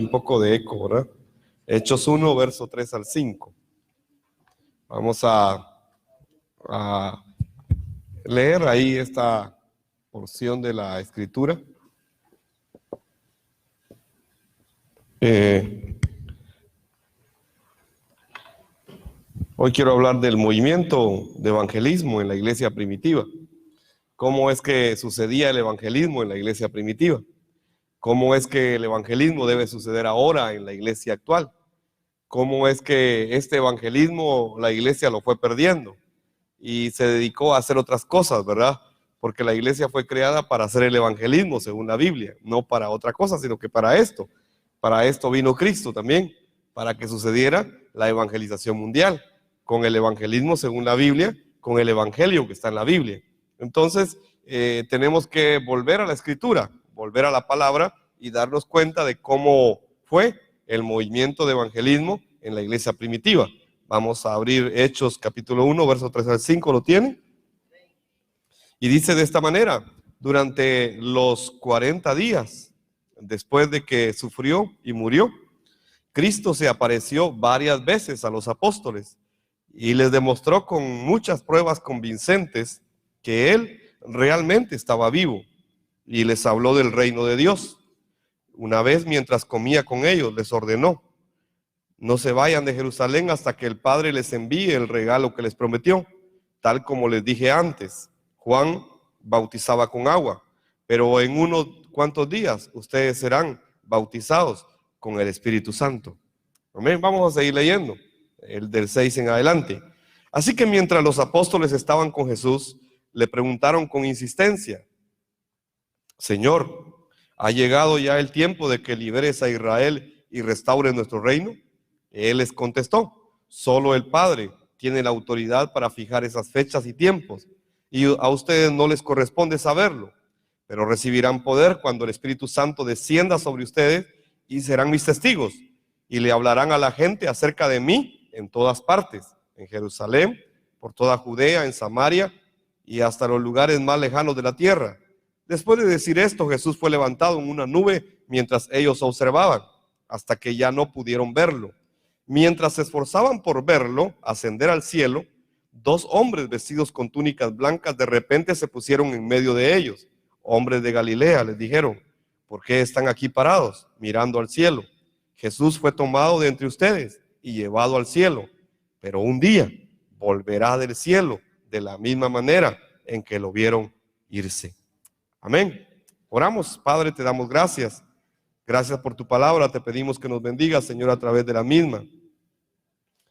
Un poco de eco, ¿verdad? Hechos 1, verso 3 al 5. Vamos a leer ahí esta porción de la escritura. Hoy quiero hablar del movimiento de evangelismo en la iglesia primitiva. ¿Cómo es que sucedía el evangelismo en la iglesia primitiva? ¿Cómo es que el evangelismo debe suceder ahora en la iglesia actual? ¿Cómo es que este evangelismo la iglesia lo fue perdiendo y se dedicó a hacer otras cosas, ¿verdad? Porque la iglesia fue creada para hacer el evangelismo según la Biblia, no para otra cosa, sino que para esto. Para esto vino Cristo también, para que sucediera la evangelización mundial, con el evangelismo según la Biblia, con el evangelio que está en la Biblia. Entonces, tenemos que volver a la escritura, volver a la palabra y darnos cuenta de cómo fue el movimiento de evangelismo en la iglesia primitiva. Vamos a abrir Hechos capítulo 1, verso 3 al 5, ¿lo tienen? Y dice de esta manera: durante los 40 días, después de que sufrió y murió, Cristo se apareció varias veces a los apóstoles y les demostró con muchas pruebas convincentes que Él realmente estaba vivo, y les habló del reino de Dios. Una vez, mientras comía con ellos, les ordenó: no se vayan de Jerusalén hasta que el Padre les envíe el regalo que les prometió. Tal como les dije antes, Juan bautizaba con agua, pero en unos cuantos días ustedes serán bautizados con el Espíritu Santo. Amén. Vamos a seguir leyendo, el del 6 en adelante. Así que mientras los apóstoles estaban con Jesús, le preguntaron con insistencia: Señor, ¿ha llegado ya el tiempo de que liberes a Israel y restaures nuestro reino? Él les contestó: solo el Padre tiene la autoridad para fijar esas fechas y tiempos, y a ustedes no les corresponde saberlo, pero recibirán poder cuando el Espíritu Santo descienda sobre ustedes, y serán mis testigos, y le hablarán a la gente acerca de mí en todas partes, en Jerusalén, por toda Judea, en Samaria y hasta los lugares más lejanos de la tierra. Después de decir esto, Jesús fue levantado en una nube mientras ellos observaban, hasta que ya no pudieron verlo. Mientras se esforzaban por verlo ascender al cielo, dos hombres vestidos con túnicas blancas de repente se pusieron en medio de ellos. Hombres de Galilea, les dijeron: ¿por qué están aquí parados, mirando al cielo? Jesús fue tomado de entre ustedes y llevado al cielo, pero un día volverá del cielo de la misma manera en que lo vieron irse. Amén. Oramos. Padre, te damos gracias. Gracias por tu palabra. Te pedimos que nos bendigas, Señor, a través de la misma.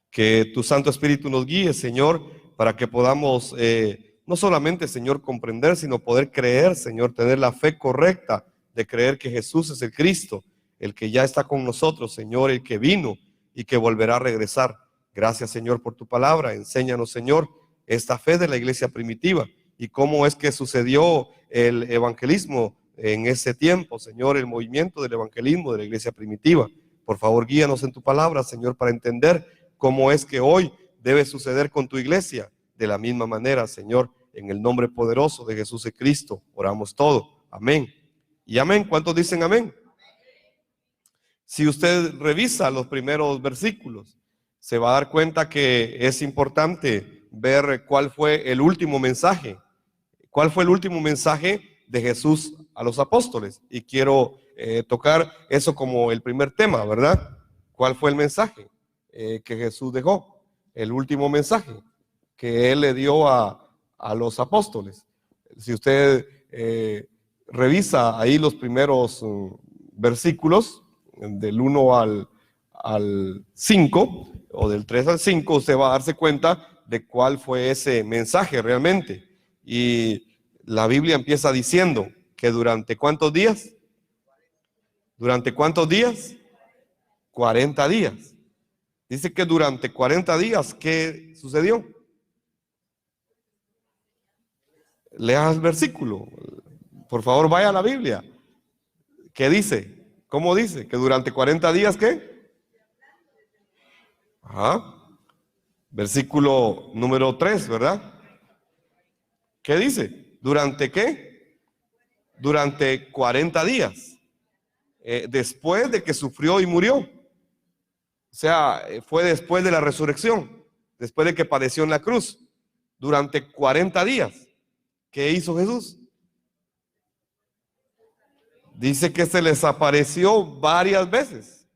Que tu Santo Espíritu nos guíe, Señor, para que podamos no solamente, Señor, comprender, sino poder creer, Señor, tener la fe correcta de creer que Jesús es el Cristo, el que ya está con nosotros, Señor, el que vino y que volverá a regresar. Gracias, Señor, por tu palabra. Enséñanos, Señor, esta fe de la iglesia primitiva y cómo es que sucedió el evangelismo en ese tiempo, Señor, el movimiento del evangelismo de la iglesia primitiva. Por favor, guíanos en tu palabra, Señor, para entender cómo es que hoy debe suceder con tu iglesia. De la misma manera, Señor, en el nombre poderoso de Jesús de Cristo, oramos todo. Amén. Y amén. ¿Cuántos dicen amén? Si usted revisa los primeros versículos, se va a dar cuenta que es importante ver cuál fue el último mensaje. ¿Cuál fue el último mensaje de Jesús a los apóstoles? Y quiero tocar eso como el primer tema, ¿verdad? ¿Cuál fue el mensaje que Jesús dejó? El último mensaje que Él le dio a los apóstoles. Si usted revisa ahí los primeros versículos, del 1 al 5, o del 3 al 5, usted va a darse cuenta de cuál fue ese mensaje realmente. Y la Biblia empieza diciendo que durante ¿cuántos días? ¿Durante cuántos días? 40 días. Dice que durante 40 días, ¿qué sucedió? Lea el versículo. Por favor, vaya a la Biblia. ¿Qué dice? ¿Cómo dice? Que durante 40 días, ¿qué? Ajá. Versículo número 3, ¿verdad? ¿Qué dice? ¿Durante qué? Durante 40 días. después de que sufrió y murió. O sea, fue después de la resurrección, después de que padeció en la cruz, durante 40 días. ¿Qué hizo Jesús? Dice que se les apareció varias veces,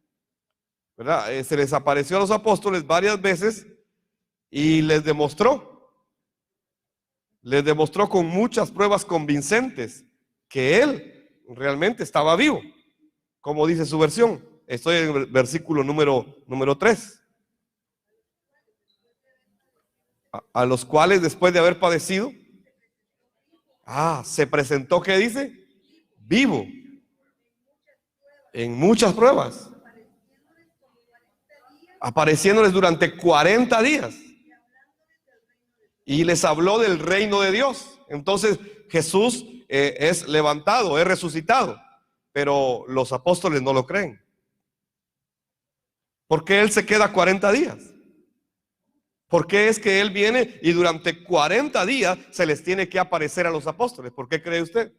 ¿verdad? Se les apareció a los apóstoles varias veces y les demostró con muchas pruebas convincentes que Él realmente estaba vivo, como dice su versión. Estoy en el versículo número 3. A los cuales después de haber padecido, se presentó, ¿qué dice? Vivo. En muchas pruebas. Apareciéndoles durante 40 días. Y les habló del reino de Dios. Entonces Jesús es levantado, es resucitado. Pero los apóstoles no lo creen. ¿Por qué Él se queda 40 días? ¿Por qué es que Él viene y durante 40 días se les tiene que aparecer a los apóstoles? ¿Por qué cree usted?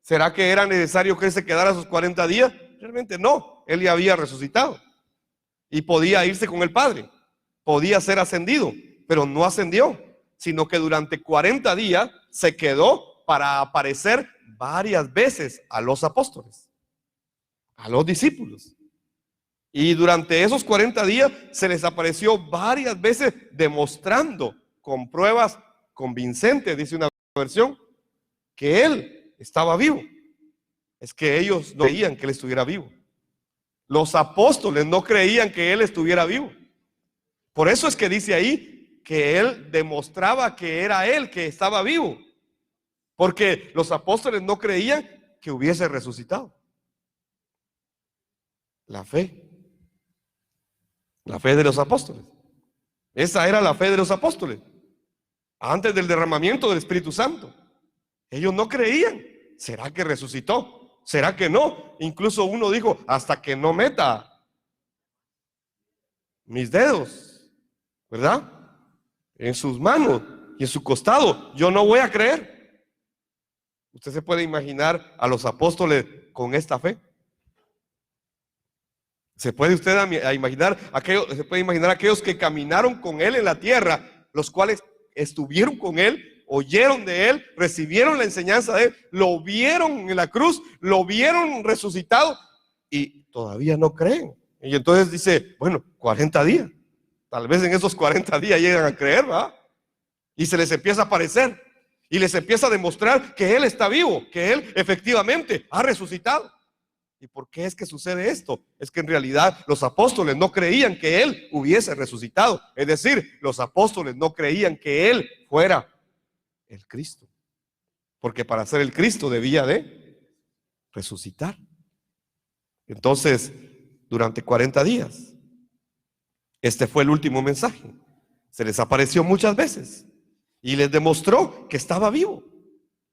¿Será que era necesario que Él se quedara esos 40 días? Realmente no. Él ya había resucitado y podía irse con el Padre. Podía ser ascendido, pero no ascendió, sino que durante 40 días se quedó para aparecer varias veces a los apóstoles, a los discípulos. Y durante esos 40 días se les apareció varias veces demostrando con pruebas convincentes, dice una versión, que Él estaba vivo. Es que ellos no creían que Él estuviera vivo. Los apóstoles no creían que Él estuviera vivo. Por eso es que dice ahí que Él demostraba que era Él, que estaba vivo. Porque los apóstoles no creían que hubiese resucitado. La fe de los apóstoles. Esa era la fe de los apóstoles. Antes del derramamiento del Espíritu Santo. Ellos no creían. ¿Será que resucitó? ¿Será que no? Incluso uno dijo, hasta que no meta mis dedos, ¿verdad? En sus manos y en su costado, yo no voy a creer. ¿Usted se puede imaginar a los apóstoles con esta fe? ¿Se puede usted imaginar aquellos que caminaron con Él en la tierra, los cuales estuvieron con Él, oyeron de Él, recibieron la enseñanza de Él, lo vieron en la cruz, lo vieron resucitado y todavía no creen? Y entonces dice, bueno, 40 días. Tal vez en esos 40 días llegan a creer, ¿verdad? Y se les empieza a aparecer y les empieza a demostrar que Él está vivo, que Él efectivamente ha resucitado. ¿Y por qué es que sucede esto? Es que en realidad los apóstoles no creían que Él hubiese resucitado. Es decir, los apóstoles no creían que Él fuera el Cristo. Porque para ser el Cristo debía de resucitar. Entonces, durante 40 días, este fue el último mensaje. Se les apareció muchas veces y les demostró que estaba vivo.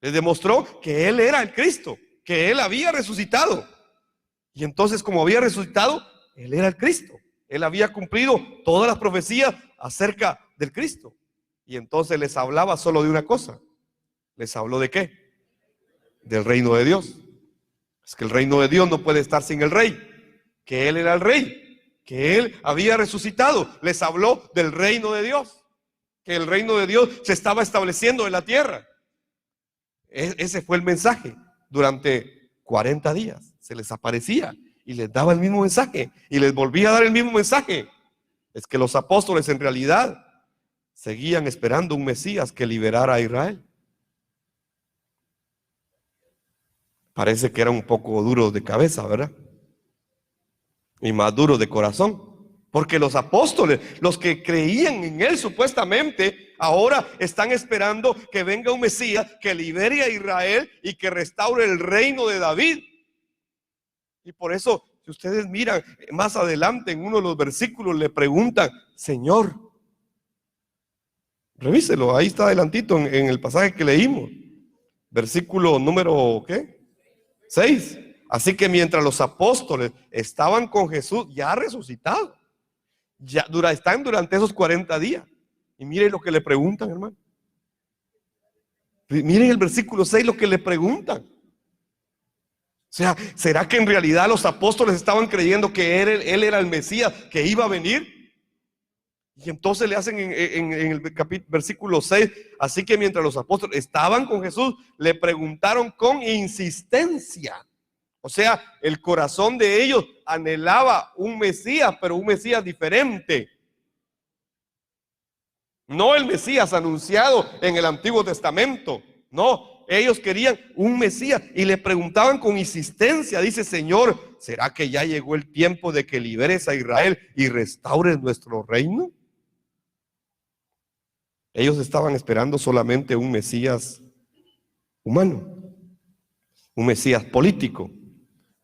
Les demostró que Él era el Cristo, que Él había resucitado. Y entonces, como había resucitado, Él era el Cristo. Él había cumplido todas las profecías acerca del Cristo. Y entonces les hablaba solo de una cosa. ¿Les habló de qué? Del reino de Dios. Es que el reino de Dios no puede estar sin el rey. Que Él era el rey. Que Él había resucitado. Les habló del reino de Dios. Que el reino de Dios se estaba estableciendo en la tierra. Ese fue el mensaje durante 40 días. Se les aparecía y les daba el mismo mensaje y les volvía a dar el mismo mensaje. Es que los apóstoles en realidad seguían esperando un Mesías que liberara a Israel. Parece que era un poco duro de cabeza, ¿verdad? Y más duro de corazón. Porque los apóstoles, los que creían en Él supuestamente, ahora están esperando que venga un Mesías que libere a Israel y que restaure el reino de David. Y por eso, si ustedes miran más adelante en uno de los versículos, le preguntan, Señor, revíselo, ahí está adelantito en el pasaje que leímos, versículo número, ¿qué? 6. Así que mientras los apóstoles estaban con Jesús, ya resucitado, están durante esos 40 días. Y miren lo que le preguntan, hermano. Miren el versículo 6, lo que le preguntan. sea, ¿será que en realidad los apóstoles estaban creyendo que él era el Mesías que iba a venir? Y entonces le hacen en el versículo 6, así que mientras los apóstoles estaban con Jesús, le preguntaron con insistencia. O sea, el corazón de ellos anhelaba un Mesías, pero un Mesías diferente. No el Mesías anunciado en el Antiguo Testamento. No, ellos querían un Mesías y le preguntaban con insistencia. Dice: Señor, ¿será que ya llegó el tiempo de que liberes a Israel y restaures nuestro reino? Ellos estaban esperando solamente un Mesías humano, un Mesías político,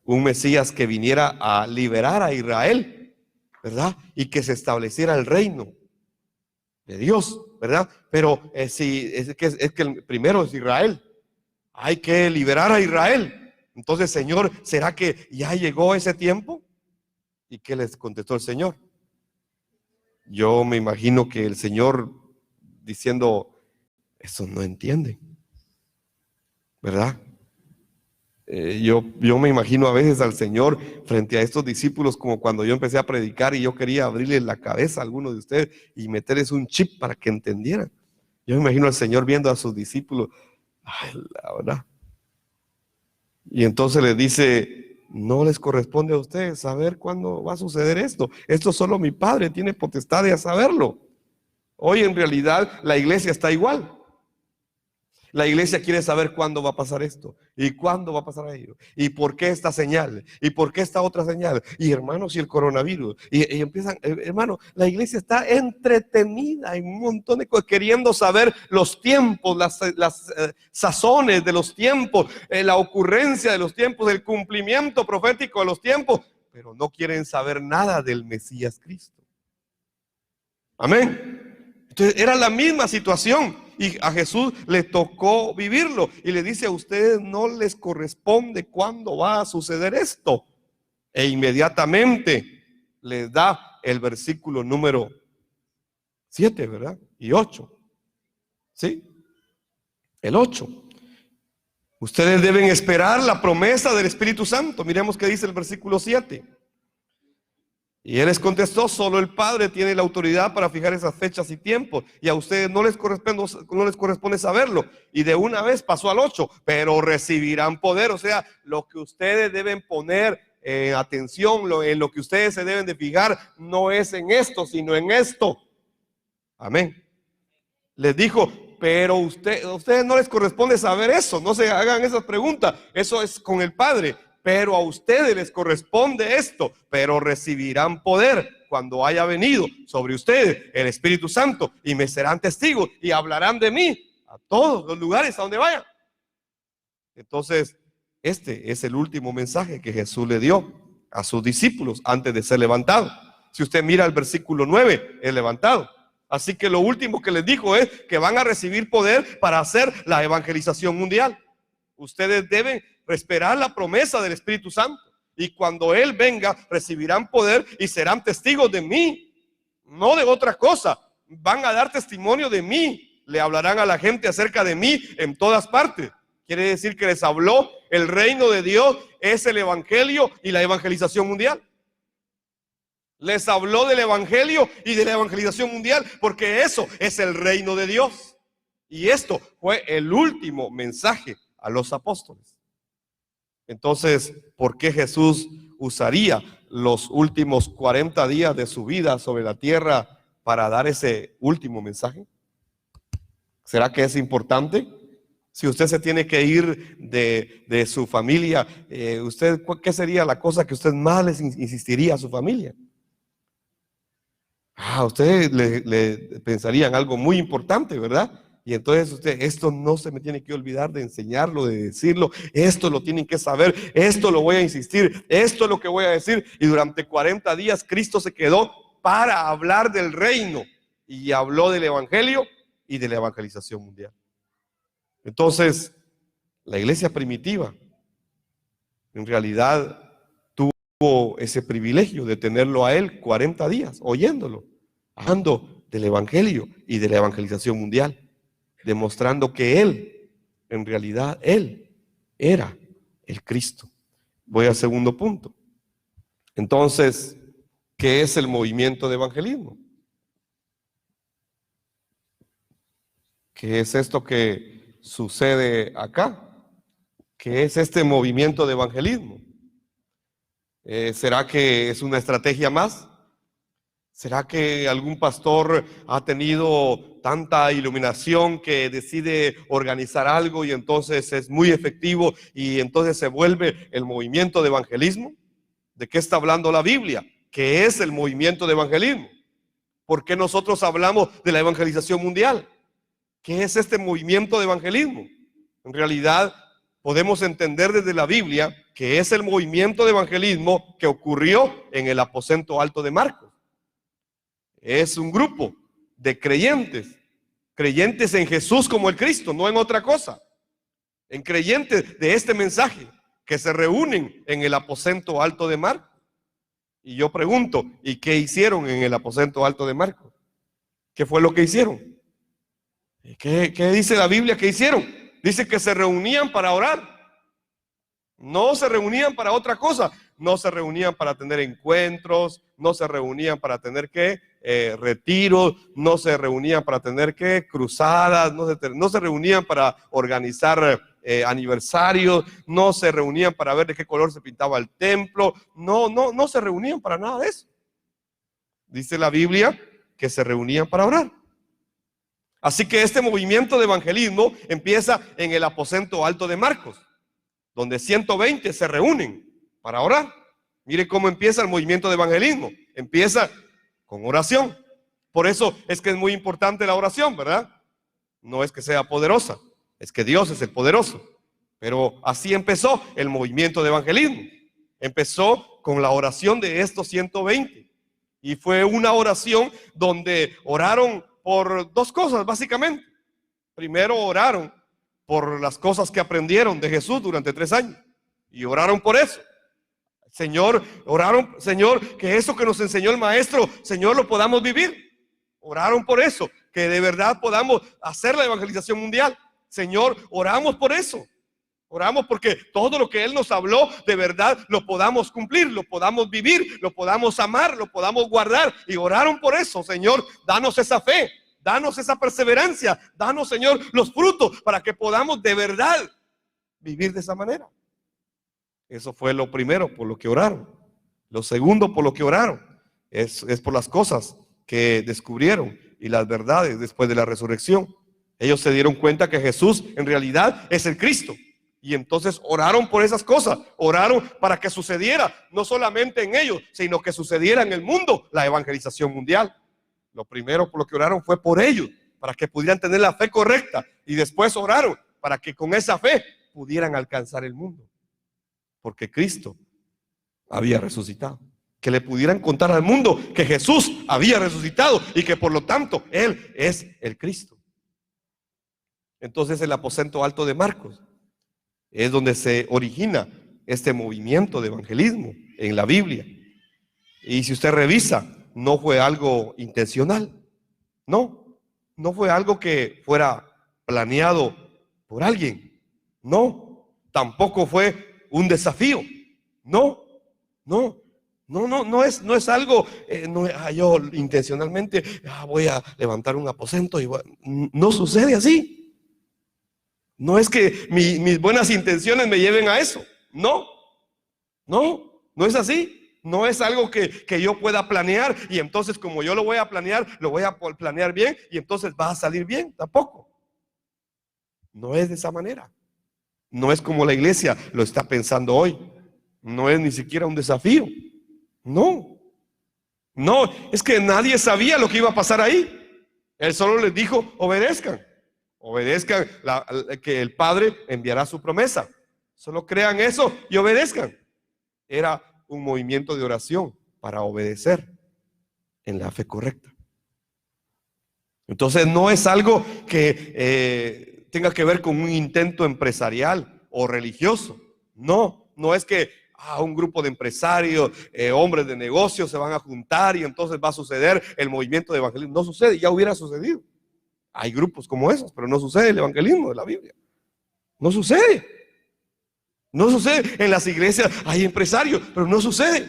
un Mesías que viniera a liberar a Israel, ¿verdad? Y que se estableciera el reino de Dios, ¿verdad? Pero si es que el primero es Israel, hay que liberar a Israel. Entonces, Señor, ¿será que ya llegó ese tiempo? ¿Y qué les contestó el Señor? Yo me imagino que el Señor diciendo: eso no entienden, ¿verdad? Yo me imagino a veces al Señor frente a estos discípulos como cuando yo empecé a predicar y yo quería abrirles la cabeza a algunos de ustedes y meterles un chip para que entendieran. Yo me imagino al Señor viendo a sus discípulos, ay, la verdad. Y entonces les dice: no les corresponde a ustedes saber cuándo va a suceder esto. Esto solo mi Padre tiene potestad de saberlo. Hoy en realidad la iglesia está igual. La iglesia quiere saber cuándo va a pasar esto y cuándo va a pasar ello y por qué esta señal y por qué esta otra señal y hermanos y el coronavirus y empiezan, hermano, la iglesia está entretenida en un montón de cosas, queriendo saber los tiempos, las sazones de los tiempos, la ocurrencia de los tiempos, el cumplimiento profético de los tiempos, pero no quieren saber nada del Mesías Cristo. Amén. Entonces era la misma situación. Y a Jesús le tocó vivirlo. Y le dice: a ustedes no les corresponde cuándo va a suceder esto. E inmediatamente les da el versículo número 7, ¿verdad? Y 8. ¿Sí? El 8. Ustedes deben esperar la promesa del Espíritu Santo. Miremos qué dice el versículo 7. Y él les contestó: solo el Padre tiene la autoridad para fijar esas fechas y tiempos, y a ustedes no les corresponde saberlo. Y de una vez pasó al 8, pero recibirán poder. O sea, lo que ustedes deben poner atención, en lo que ustedes se deben de fijar, no es en esto, sino en esto. Amén. Les dijo: pero a ustedes no les corresponde saber eso, no se hagan esas preguntas, eso es con el Padre. Pero a ustedes les corresponde esto, pero recibirán poder cuando haya venido sobre ustedes el Espíritu Santo y me serán testigos y hablarán de mí a todos los lugares a donde vayan. Entonces, este es el último mensaje que Jesús le dio a sus discípulos antes de ser levantado. Si usted mira el versículo 9, es levantado. Así que lo último que les dijo es que van a recibir poder para hacer la evangelización mundial. Ustedes deben esperar la promesa del Espíritu Santo, y cuando Él venga recibirán poder y serán testigos de mí, no de otra cosa. Van a dar testimonio de mí, le hablarán a la gente acerca de mí en todas partes. Quiere decir que les habló el reino de Dios, es el evangelio y la evangelización mundial. Les habló del evangelio y de la evangelización mundial, porque eso es el reino de Dios. Y esto fue el último mensaje a los apóstoles. Entonces, ¿por qué Jesús usaría los últimos 40 días de su vida sobre la tierra para dar ese último mensaje? ¿Será que es importante? Si usted se tiene que ir de su familia, ¿qué sería la cosa que usted más les insistiría a su familia? Usted le pensaría en algo muy importante, ¿verdad? Y entonces usted: esto no se me tiene que olvidar de enseñarlo, de decirlo, esto lo tienen que saber, esto lo voy a insistir, esto es lo que voy a decir. Y durante 40 días Cristo se quedó para hablar del reino y habló del evangelio y de la evangelización mundial. Entonces, la iglesia primitiva en realidad tuvo ese privilegio de tenerlo a él 40 días, oyéndolo, hablando del evangelio y de la evangelización mundial, demostrando que él, en realidad, él era el Cristo. Voy al segundo punto. Entonces, ¿qué es el movimiento de evangelismo? ¿Qué es esto que sucede acá? ¿Qué es este movimiento de evangelismo? ¿Será que es una estrategia más? ¿Será que algún pastor ha tenido tanta iluminación que decide organizar algo y entonces es muy efectivo y entonces se vuelve el movimiento de evangelismo? ¿De qué está hablando la Biblia? ¿Qué es el movimiento de evangelismo? ¿Por qué nosotros hablamos de la evangelización mundial? ¿Qué es este movimiento de evangelismo? En realidad, podemos entender desde la Biblia que es el movimiento de evangelismo que ocurrió en el aposento alto de Marcos. Es un grupo de creyentes en Jesús como el Cristo, no en otra cosa, en creyentes de este mensaje que se reúnen en el aposento alto de Marcos. Y yo pregunto, ¿y qué hicieron en el aposento alto de Marcos? ¿Qué fue lo que hicieron? ¿Qué dice la Biblia que hicieron? Dice que se reunían para orar. No se reunían para otra cosa. No se reunían para tener encuentros. No se reunían para tener retiros. No se reunían para tener cruzadas. No se reunían para organizar aniversarios. No se reunían para ver de qué color se pintaba el templo. No se reunían para nada de eso. Dice la Biblia que se reunían para orar. Así que este movimiento de evangelismo empieza en el aposento alto de Marcos, donde 120 se reúnen para orar. Mire cómo empieza el movimiento de evangelismo. Empieza con oración. Por eso es que es muy importante la oración, ¿verdad? No es que sea poderosa, es que Dios es el poderoso. Pero así empezó el movimiento de evangelismo. Empezó con la oración de estos 120. Y fue una oración donde oraron por dos cosas, básicamente. Primero, oraron por las cosas que aprendieron de Jesús durante 3 años. Y oraron por eso. Señor, oraron, Señor, que eso que nos enseñó el maestro, Señor, lo podamos vivir. Oraron por eso, que de verdad podamos hacer la evangelización mundial. Señor, oramos por eso. Oramos porque todo lo que Él nos habló, de verdad lo podamos cumplir, lo podamos vivir, lo podamos amar, lo podamos guardar. Y oraron por eso. Señor, danos esa fe, danos esa perseverancia, danos, Señor, los frutos para que podamos de verdad vivir de esa manera. Eso fue lo primero por lo que oraron. Lo segundo por lo que oraron es por las cosas que descubrieron y las verdades después de la resurrección. Ellos se dieron cuenta que Jesús en realidad es el Cristo. Y entonces oraron por esas cosas, oraron para que sucediera, no solamente en ellos, sino que sucediera en el mundo la evangelización mundial. Lo primero por lo que oraron fue por ellos, para que pudieran tener la fe correcta. Y después oraron para que con esa fe pudieran alcanzar el mundo. Porque Cristo había resucitado. Que le pudieran contar al mundo que Jesús había resucitado y que por lo tanto Él es el Cristo. Entonces el aposento alto de Marcos es donde se origina este movimiento de evangelismo en la Biblia. Y si usted revisa, no fue algo intencional. No fue algo que fuera planeado por alguien. Tampoco fue un desafío. No es algo, yo intencionalmente voy a levantar un aposento y no sucede así. No es que mis buenas intenciones me lleven a eso. No es así. No es algo que yo pueda planear y entonces como yo lo voy a planear bien y entonces va a salir bien. Tampoco. No es de esa manera. No es como la iglesia lo está pensando hoy. No es ni siquiera un desafío. No, es que nadie sabía lo que iba a pasar ahí. Él solo les dijo, obedezcan que el Padre enviará su promesa. Solo crean eso y obedezcan. Era un movimiento de oración para obedecer en la fe correcta. Entonces no es algo que tenga que ver con un intento empresarial o religioso. No es que un grupo de empresarios, hombres de negocios se van a juntar y entonces va a suceder el movimiento de evangelismo. No sucede, ya hubiera sucedido. Hay grupos como esos, pero no sucede el evangelismo de la Biblia. No sucede. No sucede. En las iglesias hay empresarios, pero no sucede.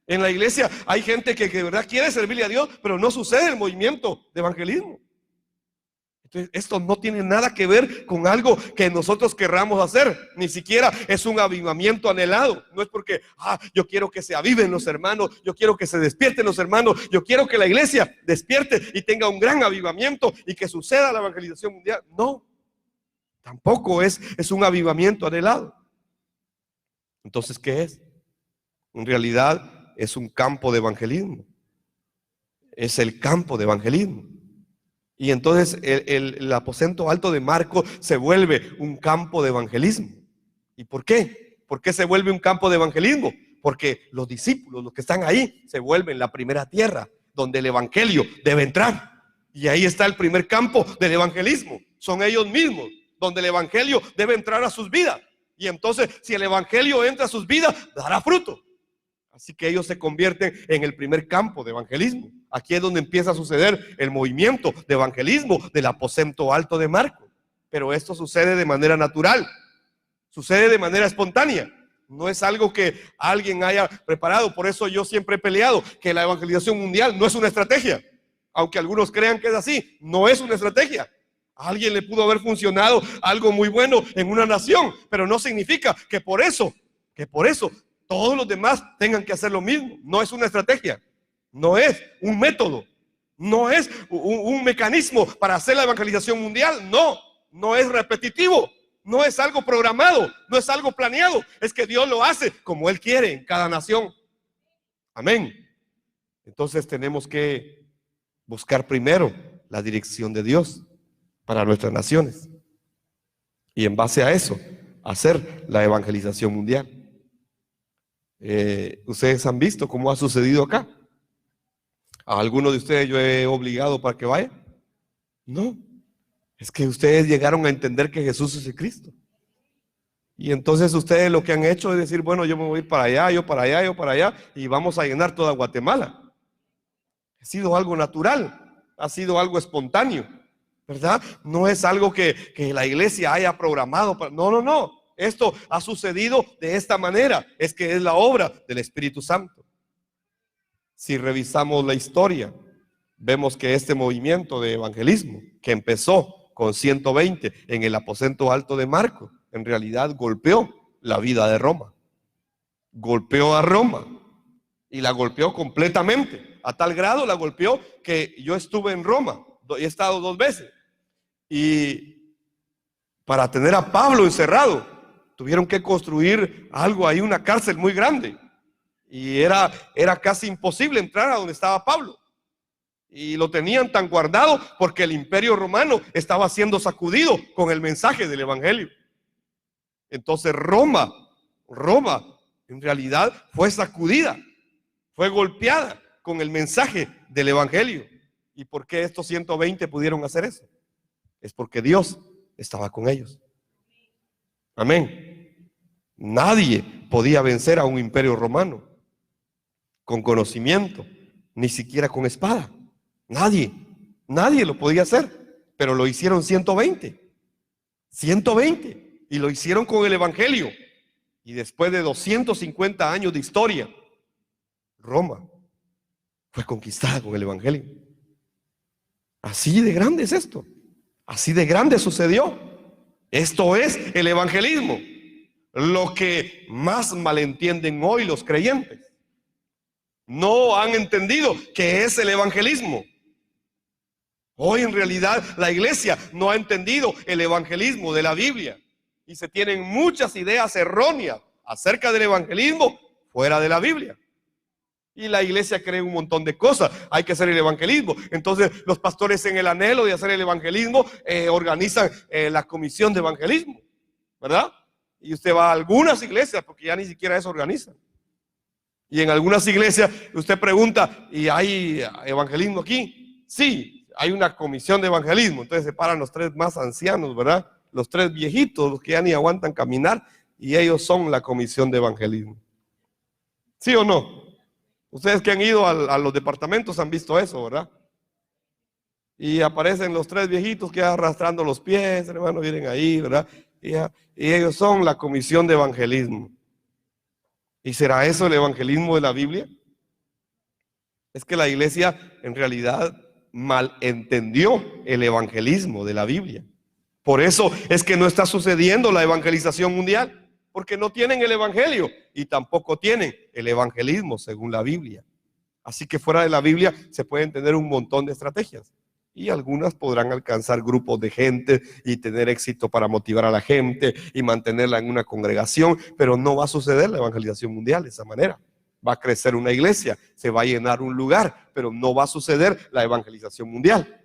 En la iglesia hay gente que de verdad quiere servirle a Dios, pero no sucede el movimiento de evangelismo. Entonces, esto no tiene nada que ver con algo que nosotros querramos hacer. Ni siquiera es un avivamiento anhelado. No es porque yo quiero que se aviven los hermanos, yo quiero que se despierten los hermanos, yo quiero que la iglesia despierte y tenga un gran avivamiento y que suceda la evangelización mundial. No, tampoco es un avivamiento anhelado. Entonces, ¿qué es? En realidad es un campo de evangelismo. Es el campo de evangelismo. Y entonces el aposento alto de Marcos se vuelve un campo de evangelismo. ¿Y por qué? ¿Por qué se vuelve un campo de evangelismo? Porque los discípulos, los que están ahí, se vuelven la primera tierra donde el evangelio debe entrar. Y ahí está el primer campo del evangelismo. Son ellos mismos donde el evangelio debe entrar a sus vidas. Y entonces, si el evangelio entra a sus vidas, dará fruto. Así que ellos se convierten en el primer campo de evangelismo. Aquí es donde empieza a suceder el movimiento de evangelismo del aposento alto de Marcos. Pero esto sucede de manera natural, sucede de manera espontánea. No es algo que alguien haya preparado. Por eso yo siempre he peleado que la evangelización mundial no es una estrategia. Aunque algunos crean que es así, no es una estrategia. A alguien le pudo haber funcionado algo muy bueno en una nación, pero no significa que por eso todos los demás tengan que hacer lo mismo. No es una estrategia, no es un método, no es un mecanismo para hacer la evangelización mundial. No es repetitivo, no es algo programado, no es algo planeado. Es que Dios lo hace como Él quiere en cada nación. Amén. Entonces tenemos que buscar primero la dirección de Dios para nuestras naciones. Y en base a eso, hacer la evangelización mundial. Ustedes han visto cómo ha sucedido acá. ¿A alguno de ustedes yo he obligado para que vaya? No, es que ustedes llegaron a entender que Jesús es el Cristo. Y entonces ustedes lo que han hecho es decir, bueno, yo me voy a ir para allá, yo para allá, yo para allá, y vamos a llenar toda Guatemala. Ha sido algo natural, ha sido algo espontáneo, ¿verdad? No es algo que la iglesia haya programado para, no. Esto ha sucedido de esta manera. Es que es la obra del Espíritu Santo. Si revisamos la historia, vemos que este movimiento de evangelismo que empezó con 120 en el aposento alto de Marcos, en realidad golpeó la vida de Roma. Golpeó a Roma y la golpeó completamente. A tal grado la golpeó que yo estuve en Roma, he estado 2 veces. Y para tener a Pablo encerrado, tuvieron que construir algo ahí, una cárcel muy grande. Y era casi imposible entrar a donde estaba Pablo. Y lo tenían tan guardado porque el imperio romano estaba siendo sacudido con el mensaje del evangelio. Entonces Roma en realidad fue sacudida, fue golpeada con el mensaje del evangelio. ¿Y por qué estos 120 pudieron hacer eso? Es porque Dios estaba con ellos. Amén. Nadie podía vencer a un imperio romano con conocimiento, ni siquiera con espada. Nadie lo podía hacer, pero lo hicieron 120, y lo hicieron con el evangelio. Y después de 250 años de historia, Roma fue conquistada con el evangelio. Así de grande es esto, así de grande sucedió. Esto es el evangelismo. Lo que más malentienden hoy los creyentes. No han entendido qué es el evangelismo. Hoy en realidad la iglesia no ha entendido el evangelismo de la Biblia. Y se tienen muchas ideas erróneas acerca del evangelismo fuera de la Biblia. Y la iglesia cree un montón de cosas. Hay que hacer el evangelismo. Entonces los pastores, en el anhelo de hacer el evangelismo, organizan la comisión de evangelismo, ¿verdad? Y usted va a algunas iglesias, porque ya ni siquiera eso organizan. Y en algunas iglesias usted pregunta, ¿y hay evangelismo aquí? Sí, hay una comisión de evangelismo. Entonces se paran los 3 más ancianos, ¿verdad? Los 3 viejitos, los que ya ni aguantan caminar, y ellos son la comisión de evangelismo. ¿Sí o no? Ustedes que han ido a los departamentos han visto eso, ¿verdad? Y aparecen los 3 viejitos que arrastrando los pies, hermano, vienen ahí, ¿verdad? Y ellos son la comisión de evangelismo. ¿Y será eso el evangelismo de la Biblia? Es que la iglesia en realidad malentendió el evangelismo de la Biblia. Por eso es que no está sucediendo la evangelización mundial, porque no tienen el evangelio y tampoco tienen el evangelismo según la Biblia. Así que fuera de la Biblia se pueden tener un montón de estrategias y algunas podrán alcanzar grupos de gente y tener éxito para motivar a la gente y mantenerla en una congregación, pero no va a suceder la evangelización mundial de esa manera. Va a crecer una iglesia, se va a llenar un lugar, pero no va a suceder la evangelización mundial.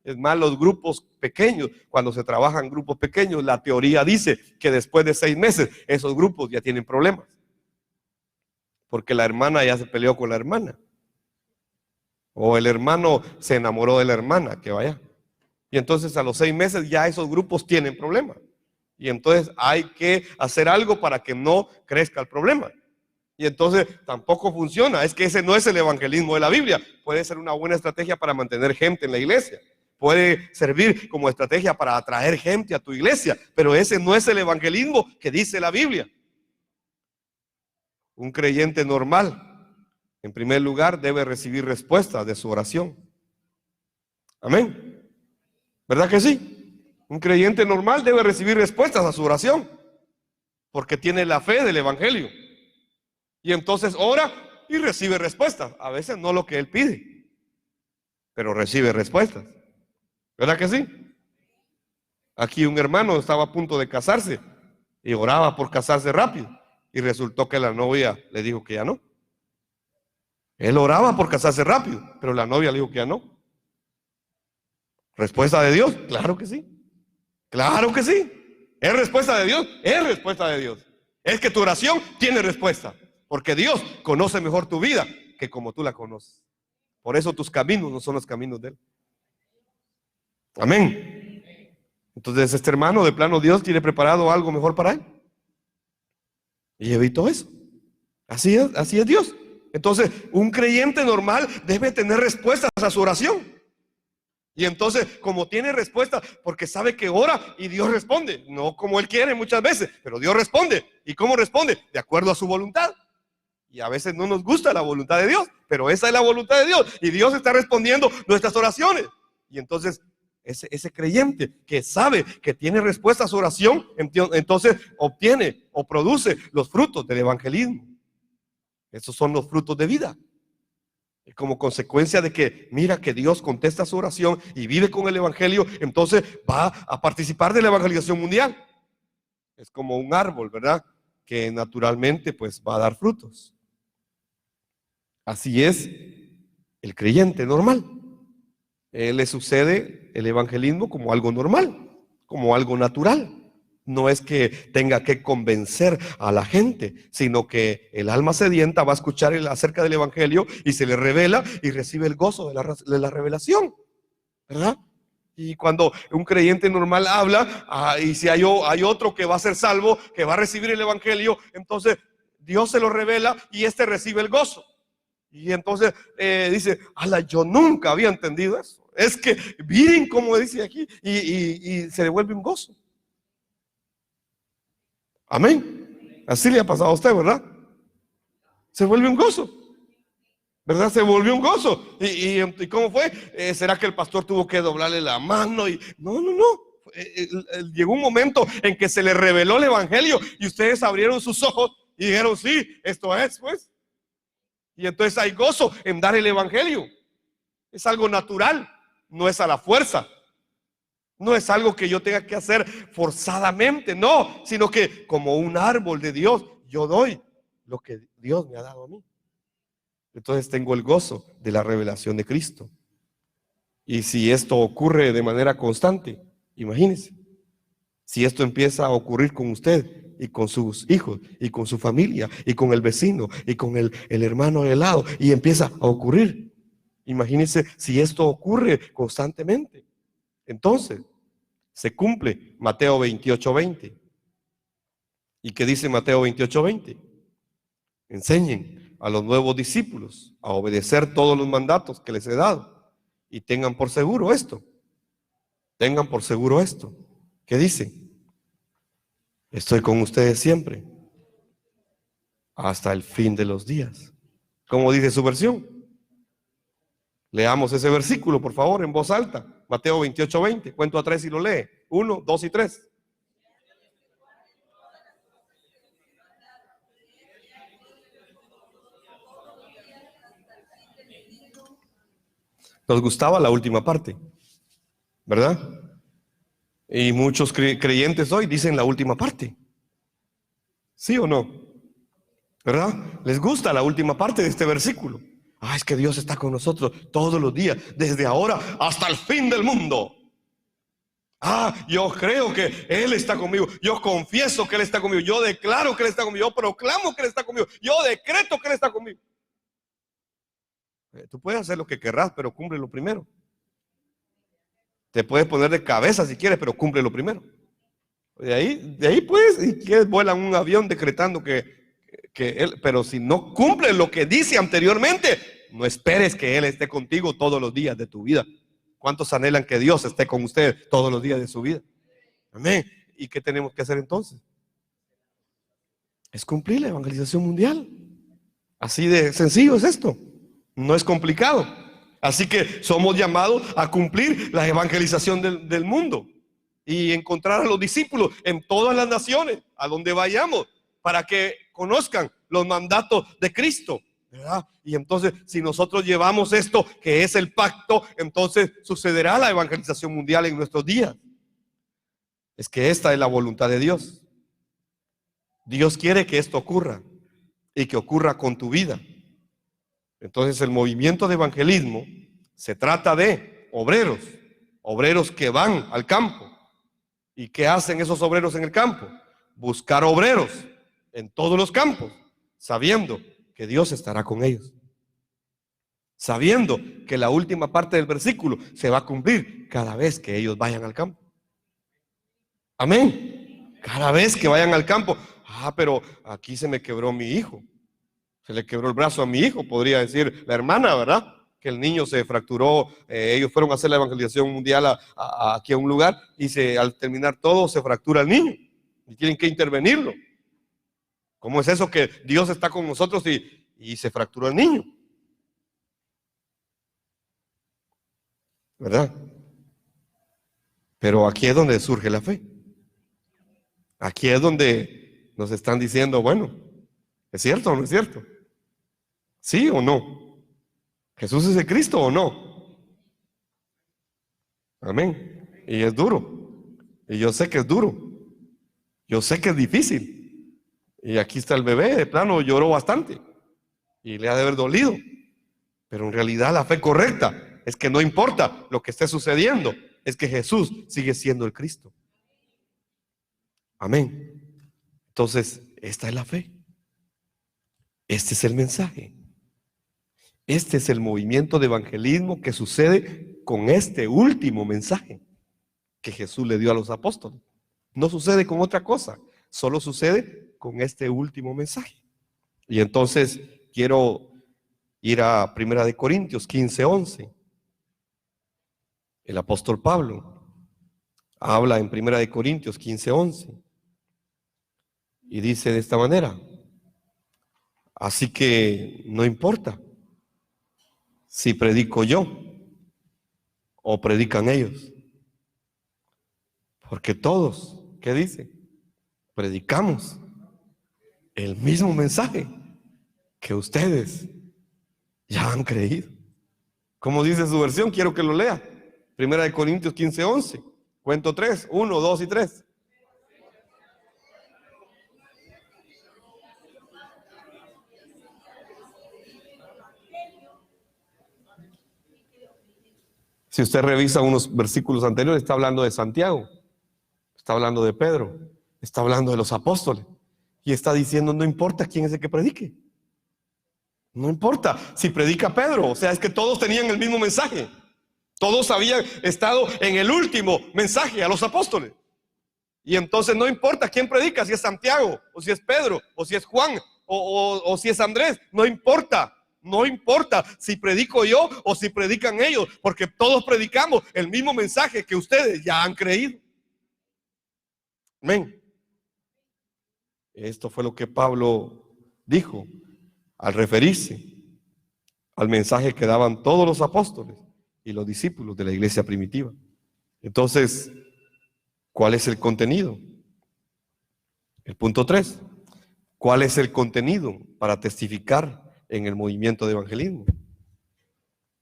Es más, los grupos pequeños, cuando se trabajan en grupos pequeños, la teoría dice que después de 6 meses esos grupos ya tienen problemas, porque la hermana ya se peleó con la hermana, o el hermano se enamoró de la hermana, que vaya. Y entonces a los 6 meses ya esos grupos tienen problemas. Y entonces hay que hacer algo para que no crezca el problema. Y entonces tampoco funciona. Es que ese no es el evangelismo de la Biblia. Puede ser una buena estrategia para mantener gente en la iglesia. Puede servir como estrategia para atraer gente a tu iglesia. Pero ese no es el evangelismo que dice la Biblia. Un creyente normal, en primer lugar, debe recibir respuestas de su oración. Amén. ¿Verdad que sí? Un creyente normal debe recibir respuestas a su oración, porque tiene la fe del evangelio. Y entonces ora y recibe respuestas. A veces no lo que él pide, pero recibe respuestas. ¿Verdad que sí? Aquí un hermano estaba a punto de casarse y oraba por casarse rápido. Y resultó que la novia le dijo que ya no. Él oraba por casarse rápido, pero la novia le dijo que ya no. ¿Respuesta de Dios? Claro que sí. Claro que sí. ¿Es respuesta de Dios? Es respuesta de Dios. Es que tu oración tiene respuesta, porque Dios conoce mejor tu vida que como tú la conoces. Por eso tus caminos no son los caminos de Él. Amén. Entonces este hermano, de plano, Dios tiene preparado algo mejor para él. Y evitó eso. Así es Dios. Entonces, un creyente normal debe tener respuestas a su oración. Y entonces, como tiene respuestas, porque sabe que ora y Dios responde. No como él quiere muchas veces, pero Dios responde. ¿Y cómo responde? De acuerdo a su voluntad. Y a veces no nos gusta la voluntad de Dios, pero esa es la voluntad de Dios. Y Dios está respondiendo nuestras oraciones. Y entonces, ese creyente que sabe que tiene respuesta a su oración, entonces obtiene o produce los frutos del evangelismo. Esos son los frutos de vida. Y como consecuencia de que mira que Dios contesta su oración y vive con el evangelio, entonces va a participar de la evangelización mundial. Es como un árbol, ¿verdad? Que naturalmente pues va a dar frutos. Así es el creyente normal. Le sucede el evangelismo como algo normal, como algo natural. No es que tenga que convencer a la gente, sino que el alma sedienta va a escuchar acerca del evangelio y se le revela y recibe el gozo de la revelación, ¿verdad? Y cuando un creyente normal habla, y si hay otro que va a ser salvo, que va a recibir el evangelio, entonces Dios se lo revela y este recibe el gozo. Y entonces dice, ala, yo nunca había entendido eso. Es que miren como dice aquí, y se devuelve un gozo. Amén. Así le ha pasado a usted, ¿verdad? Se vuelve un gozo, ¿verdad? Se volvió un gozo. ¿Y cómo fue? ¿Será que el pastor tuvo que doblarle la mano? No. Llegó un momento en que se le reveló el evangelio y ustedes abrieron sus ojos y dijeron, sí, esto es, pues. Y entonces hay gozo en dar el evangelio. Es algo natural, no es a la fuerza. No es algo que yo tenga que hacer forzadamente, no, sino que como un árbol de Dios, yo doy lo que Dios me ha dado a mí. Entonces tengo el gozo de la revelación de Cristo. Y si esto ocurre de manera constante, imagínense, si esto empieza a ocurrir con usted y con sus hijos y con su familia y con el vecino y con el hermano de lado y empieza a ocurrir, imagínense si esto ocurre constantemente. Entonces, se cumple Mateo 28:20. ¿Y qué dice Mateo 28:20? Enseñen a los nuevos discípulos a obedecer todos los mandatos que les he dado. Y tengan por seguro esto. Tengan por seguro esto. ¿Qué dice? Estoy con ustedes siempre, hasta el fin de los días. ¿Cómo dice su versión? Leamos ese versículo, por favor, en voz alta. Mateo 28:20. Cuento a tres y lo lee. 1, 2 y 3. Nos gustaba la última parte, ¿verdad? Y muchos creyentes hoy dicen la última parte. ¿Sí o no? ¿Verdad? Les gusta la última parte de este versículo. Ah, es que Dios está con nosotros todos los días, desde ahora hasta el fin del mundo. Ah, yo creo que Él está conmigo. Yo confieso que Él está conmigo. Yo declaro que Él está conmigo. Yo proclamo que Él está conmigo. Yo decreto que Él está conmigo. Tú puedes hacer lo que querrás, pero cúmplelo primero. Te puedes poner de cabeza si quieres, pero cúmplelo primero. De ahí pues, si quieres, vuelan un avión decretando que Él, pero si no cumple lo que dice anteriormente, no esperes que Él esté contigo todos los días de tu vida. ¿Cuántos anhelan que Dios esté con ustedes todos los días de su vida? Amén. ¿Y qué tenemos que hacer entonces? Es cumplir la evangelización mundial. Así de sencillo es esto. No es complicado. Así que somos llamados a cumplir la evangelización del mundo y encontrar a los discípulos en todas las naciones, a donde vayamos, para que conozcan los mandatos de Cristo, ¿verdad? Y entonces, si nosotros llevamos esto, que es el pacto, entonces sucederá la evangelización mundial en nuestros días. Es que esta es la voluntad de Dios. Dios quiere que esto ocurra y que ocurra con tu vida. Entonces, el movimiento de evangelismo se trata de obreros que van al campo. ¿Y qué hacen esos obreros en el campo? Buscar obreros en todos los campos, sabiendo que Dios estará con ellos, sabiendo que la última parte del versículo se va a cumplir cada vez que ellos vayan al campo. Amén. Cada vez que vayan al campo. Ah, pero aquí se me quebró mi hijo, se le quebró el brazo a mi hijo, podría decir la hermana, ¿verdad? Que el niño se fracturó, ellos fueron a hacer la evangelización mundial aquí a un lugar y al terminar todo se fractura el niño y tienen que intervenirlo. ¿Cómo es eso que Dios está con nosotros y se fracturó el niño? ¿Verdad? Pero aquí es donde surge la fe. Aquí es donde nos están diciendo, bueno, ¿es cierto o no es cierto? ¿Sí o no? ¿Jesús es el Cristo o no? Amén. Y es duro. Y yo sé que es duro. Yo sé que es difícil. Y aquí está el bebé, de plano lloró bastante. Y le ha de haber dolido. Pero en realidad la fe correcta es que no importa lo que esté sucediendo, es que Jesús sigue siendo el Cristo. Amén. Entonces, esta es la fe. Este es el mensaje. Este es el movimiento de evangelismo que sucede con este último mensaje que Jesús le dio a los apóstoles. No sucede con otra cosa, solo sucede con este último mensaje. Y entonces quiero ir a 1 Corintios 15:11. El apóstol Pablo habla en 1 Corintios 15:11 y dice de esta manera: así que no importa si predico yo o predican ellos, porque todos, ¿qué dice? Predicamos el mismo mensaje que ustedes ya han creído. ¿Cómo dice su versión? Quiero que lo lea. 1 Corintios 15:11. Cuento 3, 1, 2 y 3. Si usted revisa unos versículos anteriores, está hablando de Santiago, está hablando de Pedro, está hablando de los apóstoles y está diciendo: no importa quién es el que predique, no importa si predica Pedro, o sea, es que todos tenían el mismo mensaje, todos habían estado en el último mensaje a los apóstoles. Y entonces no importa quién predica, si es Santiago, o si es Pedro, o si es Juan, o si es Andrés, no importa. No importa si predico yo o si predican ellos, porque todos predicamos el mismo mensaje que ustedes ya han creído. Amén. Esto fue lo que Pablo dijo al referirse al mensaje que daban todos los apóstoles y los discípulos de la iglesia primitiva. Entonces, ¿cuál es el contenido? El punto 3. ¿Cuál es el contenido para testificar en el movimiento de evangelismo?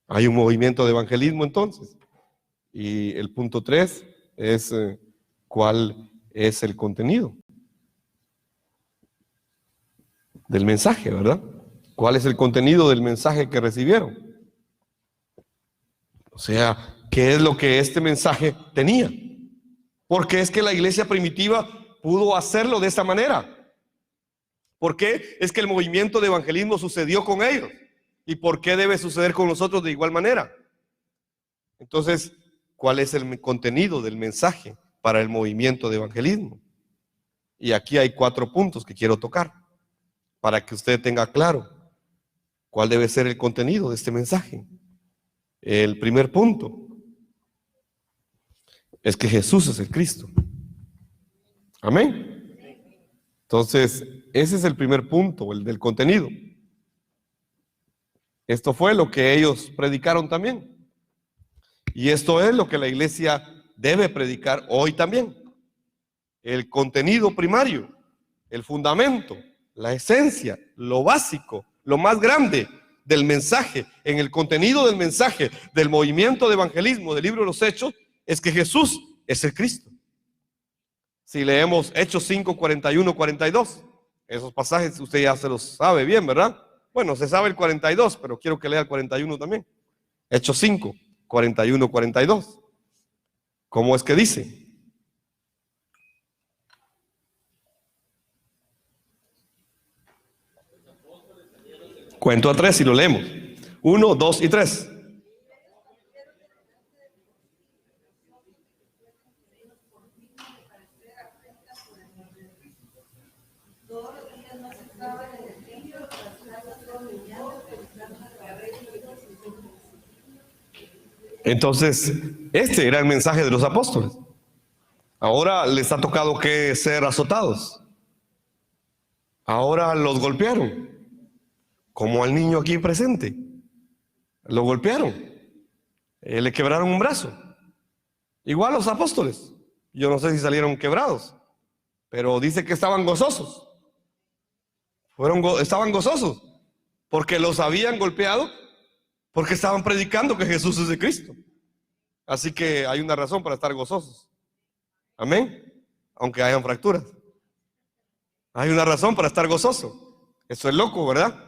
Hay un movimiento de evangelismo entonces. Y el punto 3 es ¿cuál es el contenido del mensaje, verdad? ¿Cuál es el contenido del mensaje que recibieron? O sea, ¿qué es lo que este mensaje tenía? Porque es que la iglesia primitiva pudo hacerlo de esta manera. ¿Por qué es que el movimiento de evangelismo sucedió con ellos? ¿Y por qué debe suceder con nosotros de igual manera? Entonces, ¿cuál es el contenido del mensaje para el movimiento de evangelismo? Y aquí hay 4 puntos que quiero tocar para que usted tenga claro cuál debe ser el contenido de este mensaje. El primer punto es que Jesús es el Cristo. Amén. Entonces, ese es el primer punto, el del contenido. Esto fue lo que ellos predicaron también. Y esto es lo que la iglesia debe predicar hoy también. El contenido primario, el fundamento, la esencia, lo básico, lo más grande del mensaje, en el contenido del mensaje del movimiento de evangelismo del libro de los Hechos, es que Jesús es el Cristo. Si leemos Hechos 5, 41, 42, esos pasajes usted ya se los sabe bien, ¿verdad? Bueno, se sabe el 42, pero quiero que lea el 41 también. Hechos 5, 41, 42. ¿Cómo es que dice? Cuento a 3 y lo leemos. 1, 2 y 3. Entonces, este era el mensaje de los apóstoles. Ahora les ha tocado que ser azotados. Ahora los golpearon, como al niño aquí presente. Lo golpearon, le quebraron un brazo. Igual los apóstoles. Yo no sé si salieron quebrados, pero dice que estaban gozosos. Estaban gozosos porque los habían golpeado, porque estaban predicando que Jesús es de Cristo. Así que hay una razón para estar gozosos. Amén. Aunque hayan fracturas, hay una razón para estar gozoso. Eso es loco, ¿verdad?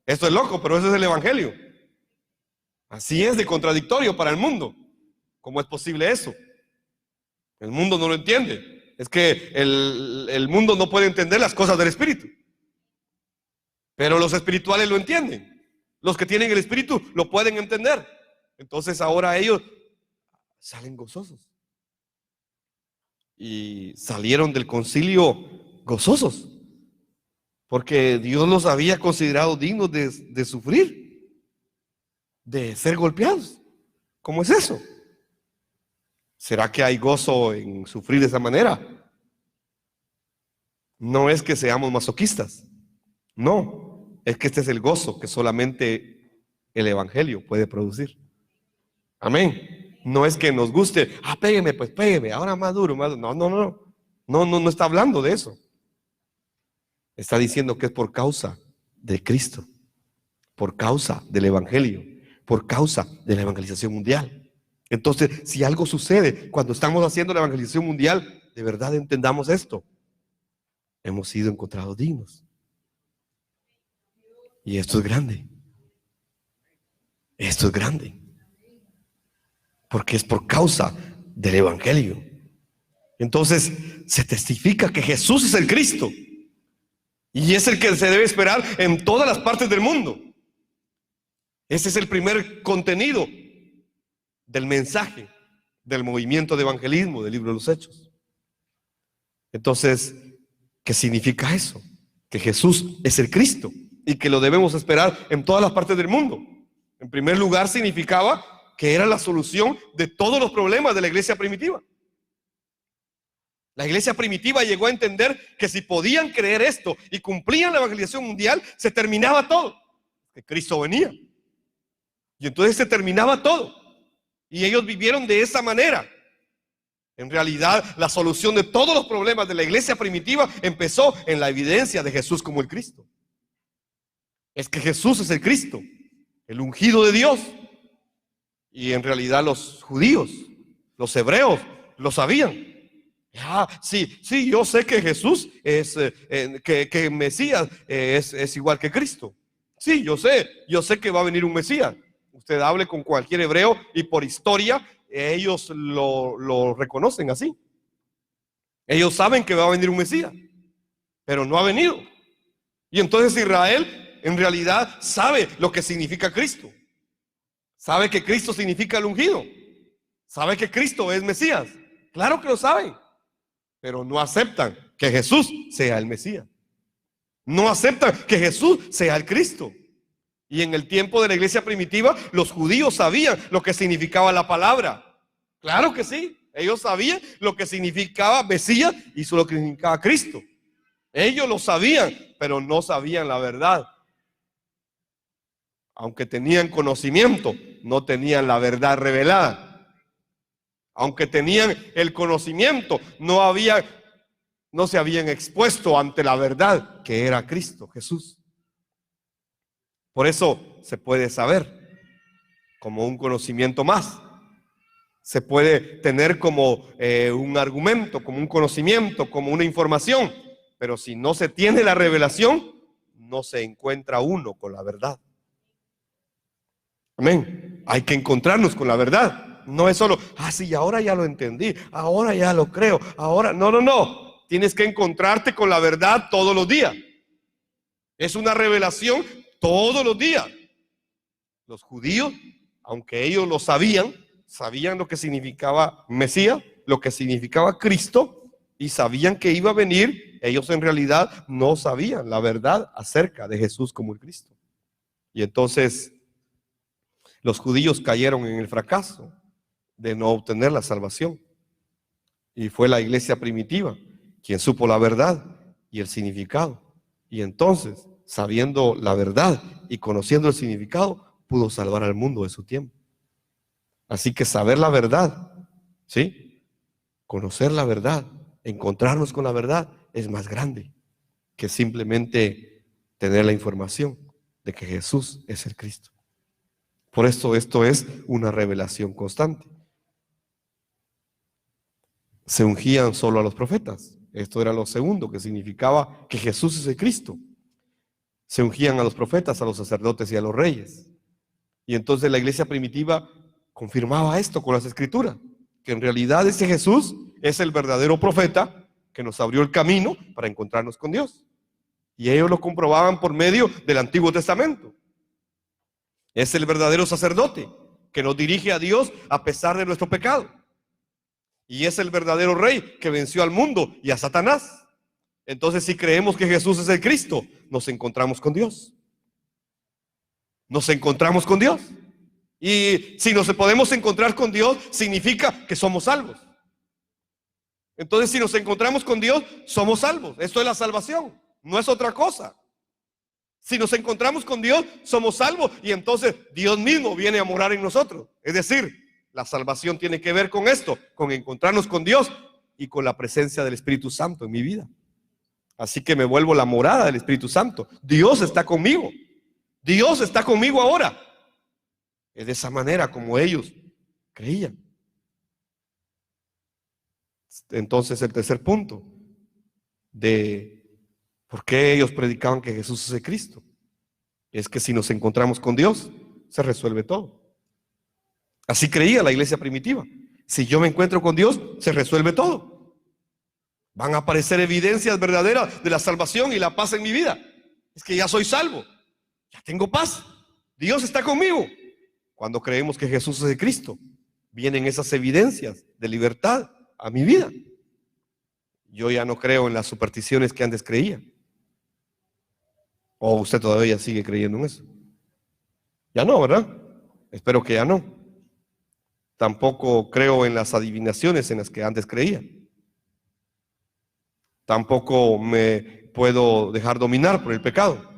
Esto es loco, pero eso es el evangelio. Así es de contradictorio para el mundo. ¿Cómo es posible eso? El mundo no lo entiende. Es que el mundo no puede entender las cosas del espíritu. Pero los espirituales lo entienden. Los que tienen el espíritu lo pueden entender. Entonces ahora ellos salen gozosos. Y salieron del concilio gozosos. Porque Dios los había considerado dignos de sufrir, de ser golpeados. ¿Cómo es eso? ¿Será que hay gozo en sufrir de esa manera? No es que seamos masoquistas. No, es que este es el gozo que solamente el evangelio puede producir. Amén. No es que nos guste, pégueme, pues pégueme, ahora más duro, más duro. No está hablando de eso. Está diciendo que es por causa de Cristo, por causa del evangelio, por causa de la evangelización mundial. Entonces, si algo sucede cuando estamos haciendo la evangelización mundial, de verdad entendamos esto. Hemos sido encontrados dignos. Y esto es grande. Esto es grande. Porque es por causa del evangelio. Entonces, se testifica que Jesús es el Cristo. Y es el que se debe esperar en todas las partes del mundo. Ese es el primer contenido del mensaje del movimiento de evangelismo del libro de los Hechos. Entonces, ¿qué significa eso? Que Jesús es el Cristo y que lo debemos esperar en todas las partes del mundo. En primer lugar, significaba que era la solución de todos los problemas de la iglesia primitiva. La iglesia primitiva llegó a entender que si podían creer esto y cumplían la evangelización mundial, se terminaba todo. Que Cristo venía. Y entonces se terminaba todo. Y ellos vivieron de esa manera. En realidad, la solución de todos los problemas de la iglesia primitiva empezó en la evidencia de Jesús como el Cristo. Es que Jesús es el Cristo, el ungido de Dios. Y en realidad los judíos, los hebreos, lo sabían. Sí, yo sé que Jesús es, que Mesías es igual que Cristo. Sí, yo sé que va a venir un Mesías. Usted hable con cualquier hebreo y por historia ellos lo reconocen así. Ellos saben que va a venir un Mesías, pero no ha venido. Y entonces Israel en realidad sabe lo que significa Cristo. Sabe que Cristo significa el ungido. Sabe que Cristo es Mesías. Claro que lo saben, pero no aceptan que Jesús sea el Mesías. No aceptan que Jesús sea el Cristo. Y en el tiempo de la iglesia primitiva, los judíos sabían lo que significaba la palabra. Claro que sí. Ellos sabían lo que significaba Mesías y lo que significaba Cristo. Ellos lo sabían, pero no sabían la verdad. Aunque tenían conocimiento, no tenían la verdad revelada. Aunque tenían el conocimiento, no se habían expuesto ante la verdad que era Cristo Jesús. Por eso se puede saber como un conocimiento más. Se puede tener como un argumento, como un conocimiento, como una información. Pero si no se tiene la revelación, no se encuentra uno con la verdad. Amén. Hay que encontrarnos con la verdad. No es solo, sí, ahora ya lo entendí, ahora ya lo creo, ahora, no. Tienes que encontrarte con la verdad todos los días. Es una revelación todos los días. Los judíos, aunque ellos lo sabían lo que significaba Mesías, lo que significaba Cristo, y sabían que iba a venir. Ellos en realidad no sabían la verdad acerca de Jesús como el Cristo. Y entonces los judíos cayeron en el fracaso de no obtener la salvación. Y fue la iglesia primitiva quien supo la verdad y el significado. Y entonces, sabiendo la verdad y conociendo el significado, pudo salvar al mundo de su tiempo. Así que saber la verdad, ¿sí? Conocer la verdad, encontrarnos con la verdad es más grande que simplemente tener la información de que Jesús es el Cristo. Por esto es una revelación constante. Se ungían solo a los profetas. Esto era lo segundo, que significaba que Jesús es el Cristo. Se ungían a los profetas, a los sacerdotes y a los reyes. Y entonces la iglesia primitiva confirmaba esto con las escrituras, que en realidad ese Jesús es el verdadero profeta que nos abrió el camino para encontrarnos con Dios. Y ellos lo comprobaban por medio del Antiguo Testamento. Es el verdadero sacerdote que nos dirige a Dios a pesar de nuestro pecado. Y es el verdadero rey que venció al mundo y a Satanás. Entonces, si creemos que Jesús es el Cristo, nos encontramos con Dios. Nos encontramos con Dios. Y si nos podemos encontrar con Dios, significa que somos salvos. Entonces, si nos encontramos con Dios, somos salvos. Esto es la salvación, no es otra cosa. Si nos encontramos con Dios, somos salvos y entonces Dios mismo viene a morar en nosotros. Es decir, la salvación tiene que ver con esto, con encontrarnos con Dios y con la presencia del Espíritu Santo en mi vida. Así que me vuelvo la morada del Espíritu Santo. Dios está conmigo. Dios está conmigo ahora. Es de esa manera como ellos creían. Entonces el tercer punto de ¿por qué ellos predicaban que Jesús es el Cristo? Es que si nos encontramos con Dios, se resuelve todo. Así creía la iglesia primitiva. Si yo me encuentro con Dios, se resuelve todo. Van a aparecer evidencias verdaderas de la salvación y la paz en mi vida. Es que ya soy salvo, ya tengo paz. Dios está conmigo. Cuando creemos que Jesús es el Cristo, vienen esas evidencias de libertad a mi vida. Yo ya no creo en las supersticiones que antes creía. ¿O usted todavía sigue creyendo en eso? Ya no, ¿verdad? Espero que ya no. Tampoco creo en las adivinaciones en las que antes creía. tampoco me puedo dejar dominar por el pecado.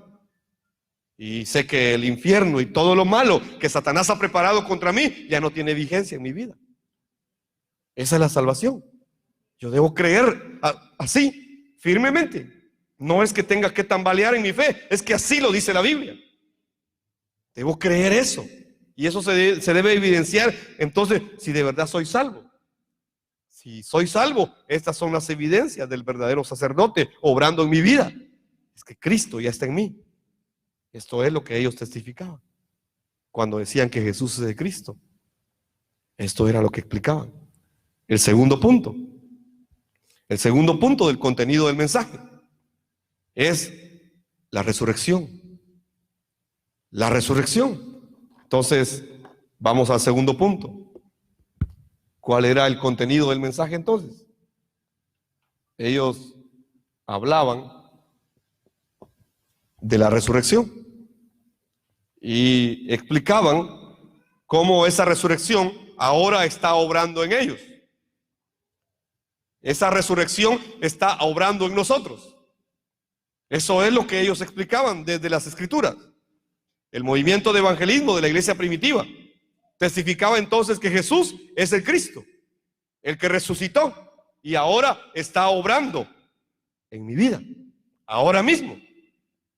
Y sé que el infierno y todo lo malo que Satanás ha preparado contra mí ya no tiene vigencia en mi vida. Esa es la salvación. Yo debo creer así, firmemente. No es que tenga que tambalear en mi fe, es que así lo dice la Biblia. Debo creer eso. Y eso se debe evidenciar entonces si de verdad soy salvo. Si soy salvo, estas son las evidencias del verdadero sacerdote obrando en mi vida. Es que Cristo ya está en mí. Esto es lo que ellos testificaban cuando decían que Jesús es el Cristo. Esto era lo que explicaban. El segundo punto del contenido del mensaje es la resurrección. La resurrección. Entonces, vamos al segundo punto. ¿Cuál era el contenido del mensaje entonces? Ellos hablaban de la resurrección y explicaban cómo esa resurrección ahora está obrando en ellos. Esa resurrección está obrando en nosotros. Eso es lo que ellos explicaban desde las Escrituras. El movimiento de evangelismo de la iglesia primitiva testificaba entonces que Jesús es el Cristo, el que resucitó y ahora está obrando en mi vida, ahora mismo.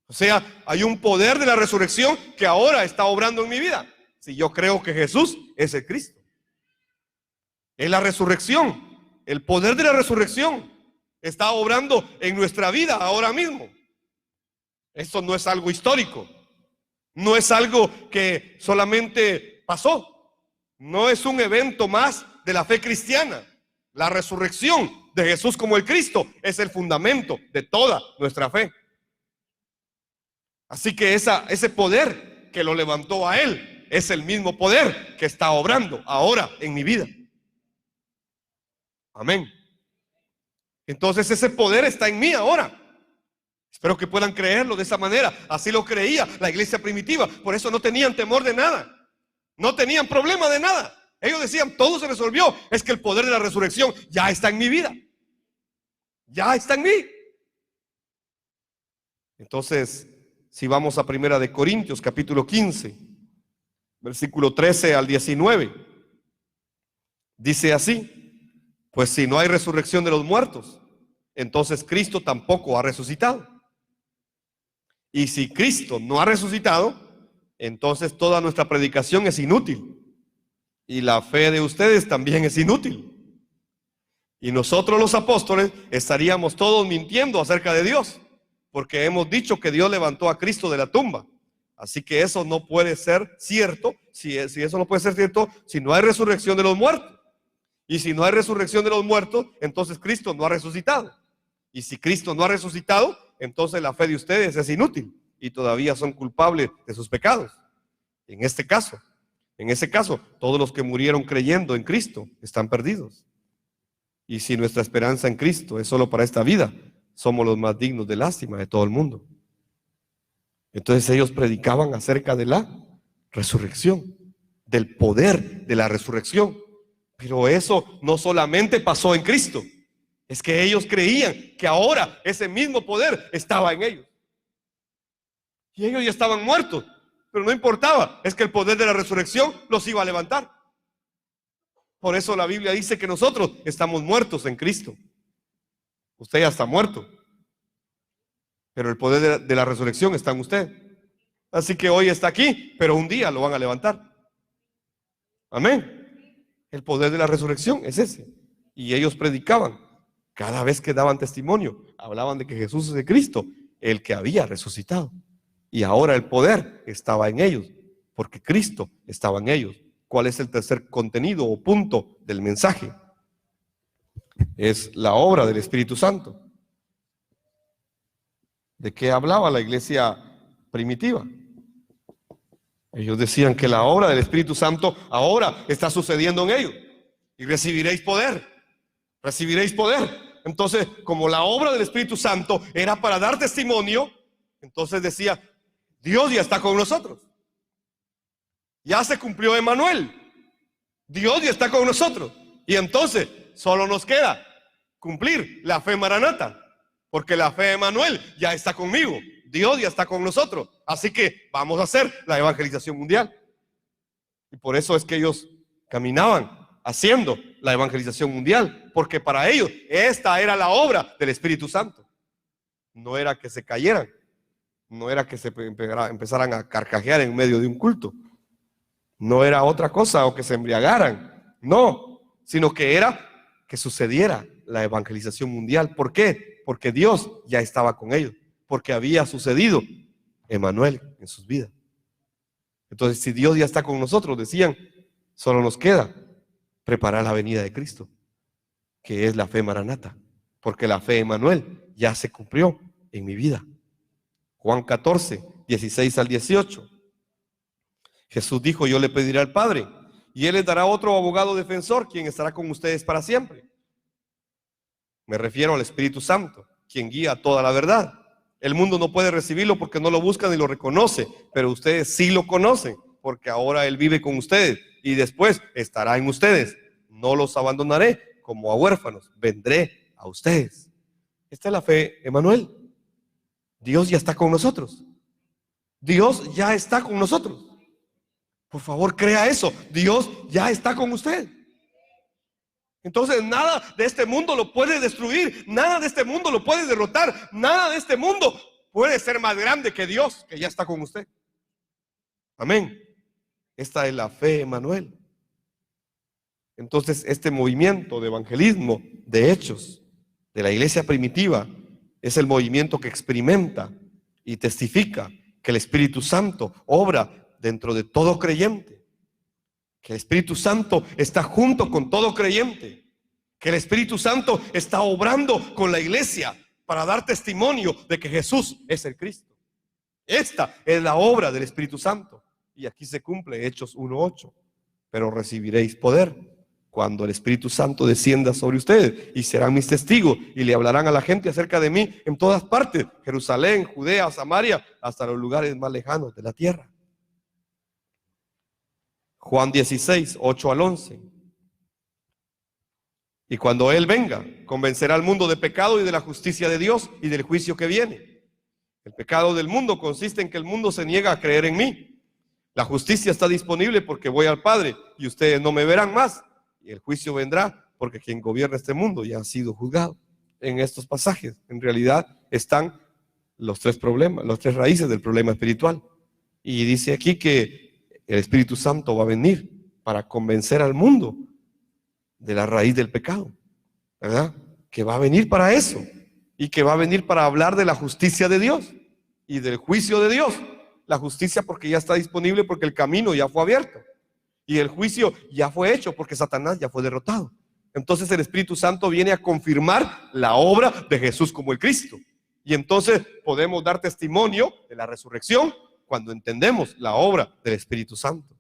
O sea, hay un poder de la resurrección que ahora está obrando en mi vida. Si yo creo que Jesús es el Cristo. Es la resurrección, el poder de la resurrección está obrando en nuestra vida ahora mismo. Esto no es algo histórico, no es algo que solamente pasó. No es un evento más de la fe cristiana. La resurrección de Jesús como el Cristo es el fundamento de toda nuestra fe. Así que ese poder que lo levantó a él es el mismo poder que está obrando ahora en mi vida. Amén. Entonces ese poder está en mí ahora. Espero que puedan creerlo de esa manera. Así lo creía la iglesia primitiva. Por eso no tenían temor de nada. No tenían problema de nada. Ellos decían, todo se resolvió. Es que el poder de la resurrección ya está en mi vida. Ya está en mí. Entonces, si vamos a 1 Corintios capítulo 15, versículo 13 al 19, dice así: pues si no hay resurrección de los muertos, entonces Cristo tampoco ha resucitado. Y si Cristo no ha resucitado, entonces toda nuestra predicación es inútil. Y la fe de ustedes también es inútil. Y nosotros los apóstoles estaríamos todos mintiendo acerca de Dios, porque hemos dicho que Dios levantó a Cristo de la tumba. Así que eso no puede ser cierto. Si eso no puede ser cierto, si no hay resurrección de los muertos. Y si no hay resurrección de los muertos, entonces Cristo no ha resucitado. Y si Cristo no ha resucitado, entonces la fe de ustedes es inútil y todavía son culpables de sus pecados. En ese caso, todos los que murieron creyendo en Cristo están perdidos. Y si nuestra esperanza en Cristo es solo para esta vida, somos los más dignos de lástima de todo el mundo. Entonces ellos predicaban acerca de la resurrección, del poder de la resurrección. Pero eso no solamente pasó en Cristo, es que ellos creían que ahora ese mismo poder estaba en ellos. Y ellos ya estaban muertos, pero no importaba, es que el poder de la resurrección los iba a levantar. Por eso la Biblia dice que nosotros estamos muertos en Cristo. Usted ya está muerto, pero el poder de la resurrección está en usted. Así que hoy está aquí, pero un día lo van a levantar. Amén. El poder de la resurrección es ese. Y ellos predicaban. Cada vez que daban testimonio, hablaban de que Jesús es el Cristo, el que había resucitado. Y ahora el poder estaba en ellos, porque Cristo estaba en ellos. ¿Cuál es el tercer contenido o punto del mensaje? Es la obra del Espíritu Santo. ¿De qué hablaba la iglesia primitiva? Ellos decían que la obra del Espíritu Santo ahora está sucediendo en ellos. Y recibiréis poder. Recibiréis poder. Entonces, como la obra del Espíritu Santo era para dar testimonio, entonces decía, Dios ya está con nosotros. Ya se cumplió Emmanuel. Dios ya está con nosotros. Y entonces, solo nos queda cumplir la fe maranata. Porque la fe de Manuel ya está conmigo. Dios ya está con nosotros. Así que vamos a hacer la evangelización mundial. Y por eso es que ellos caminaban haciendo la evangelización mundial. Porque para ellos esta era la obra del Espíritu Santo. No era que se cayeran. No era que se empezaran a carcajear en medio de un culto. No era otra cosa, o que se embriagaran. No, sino que era que sucediera la evangelización mundial. ¿Por qué? Porque Dios ya estaba con ellos. Porque había sucedido Emmanuel en sus vidas. Entonces, si Dios ya está con nosotros, decían, solo nos queda preparar la venida de Cristo, que es la fe maranata. Porque la fe Emmanuel ya se cumplió en mi vida. Juan 14, 16 al 18. Jesús dijo, yo le pediré al Padre, y Él les dará otro abogado defensor, quien estará con ustedes para siempre. Me refiero al Espíritu Santo, quien guía toda la verdad. El mundo no puede recibirlo porque no lo busca ni lo reconoce, pero ustedes sí lo conocen, porque ahora Él vive con ustedes y después estará en ustedes. No los abandonaré como a huérfanos, vendré a ustedes. Esta es la fe, Emmanuel. Dios ya está con nosotros. Dios ya está con nosotros. Por favor, crea eso. Dios ya está con usted. Entonces nada de este mundo lo puede destruir. Nada de este mundo lo puede derrotar. Nada de este mundo puede ser más grande que Dios, que ya está con usted. Amén. Esta es la fe, Emmanuel. Entonces este movimiento de evangelismo, de hechos, de la iglesia primitiva, es el movimiento que experimenta y testifica que el Espíritu Santo obra dentro de todo creyente, que el Espíritu Santo está junto con todo creyente, que el Espíritu Santo está obrando con la iglesia para dar testimonio de que Jesús es el Cristo. Esta es la obra del Espíritu Santo. Y aquí se cumple Hechos 1:8. Pero recibiréis poder cuando el Espíritu Santo descienda sobre ustedes, y serán mis testigos, y le hablarán a la gente acerca de mí en todas partes, Jerusalén, Judea, Samaria, hasta los lugares más lejanos de la tierra. Juan 16, 8 al 11. Y cuando Él venga, convencerá al mundo de pecado y de la justicia de Dios y del juicio que viene. El pecado del mundo consiste en que el mundo se niega a creer en mí. La justicia está disponible porque voy al Padre y ustedes no me verán más. Y el juicio vendrá porque quien gobierna este mundo ya ha sido juzgado. En estos pasajes, en realidad, están los tres problemas, las tres raíces del problema espiritual. Y dice aquí que el Espíritu Santo va a venir para convencer al mundo de la raíz del pecado, ¿verdad? Que va a venir para eso, y que va a venir para hablar de la justicia de Dios y del juicio de Dios. La justicia porque ya está disponible, porque el camino ya fue abierto, y el juicio ya fue hecho porque Satanás ya fue derrotado. Entonces el Espíritu Santo viene a confirmar la obra de Jesús como el Cristo, y entonces podemos dar testimonio de la resurrección cuando entendemos la obra del Espíritu Santo.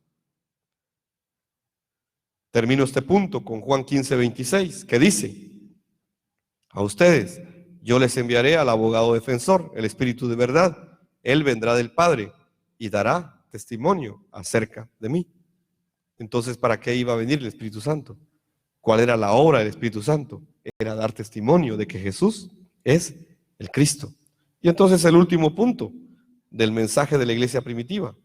Termino este punto con Juan 15:26, que dice: a ustedes yo les enviaré al abogado defensor, el Espíritu de verdad. Él vendrá del Padre y dará testimonio acerca de mí. Entonces, ¿para qué iba a venir el Espíritu Santo? ¿Cuál era la obra del Espíritu Santo? Era dar testimonio de que Jesús es el Cristo. Y entonces el último punto del mensaje de la iglesia primitiva.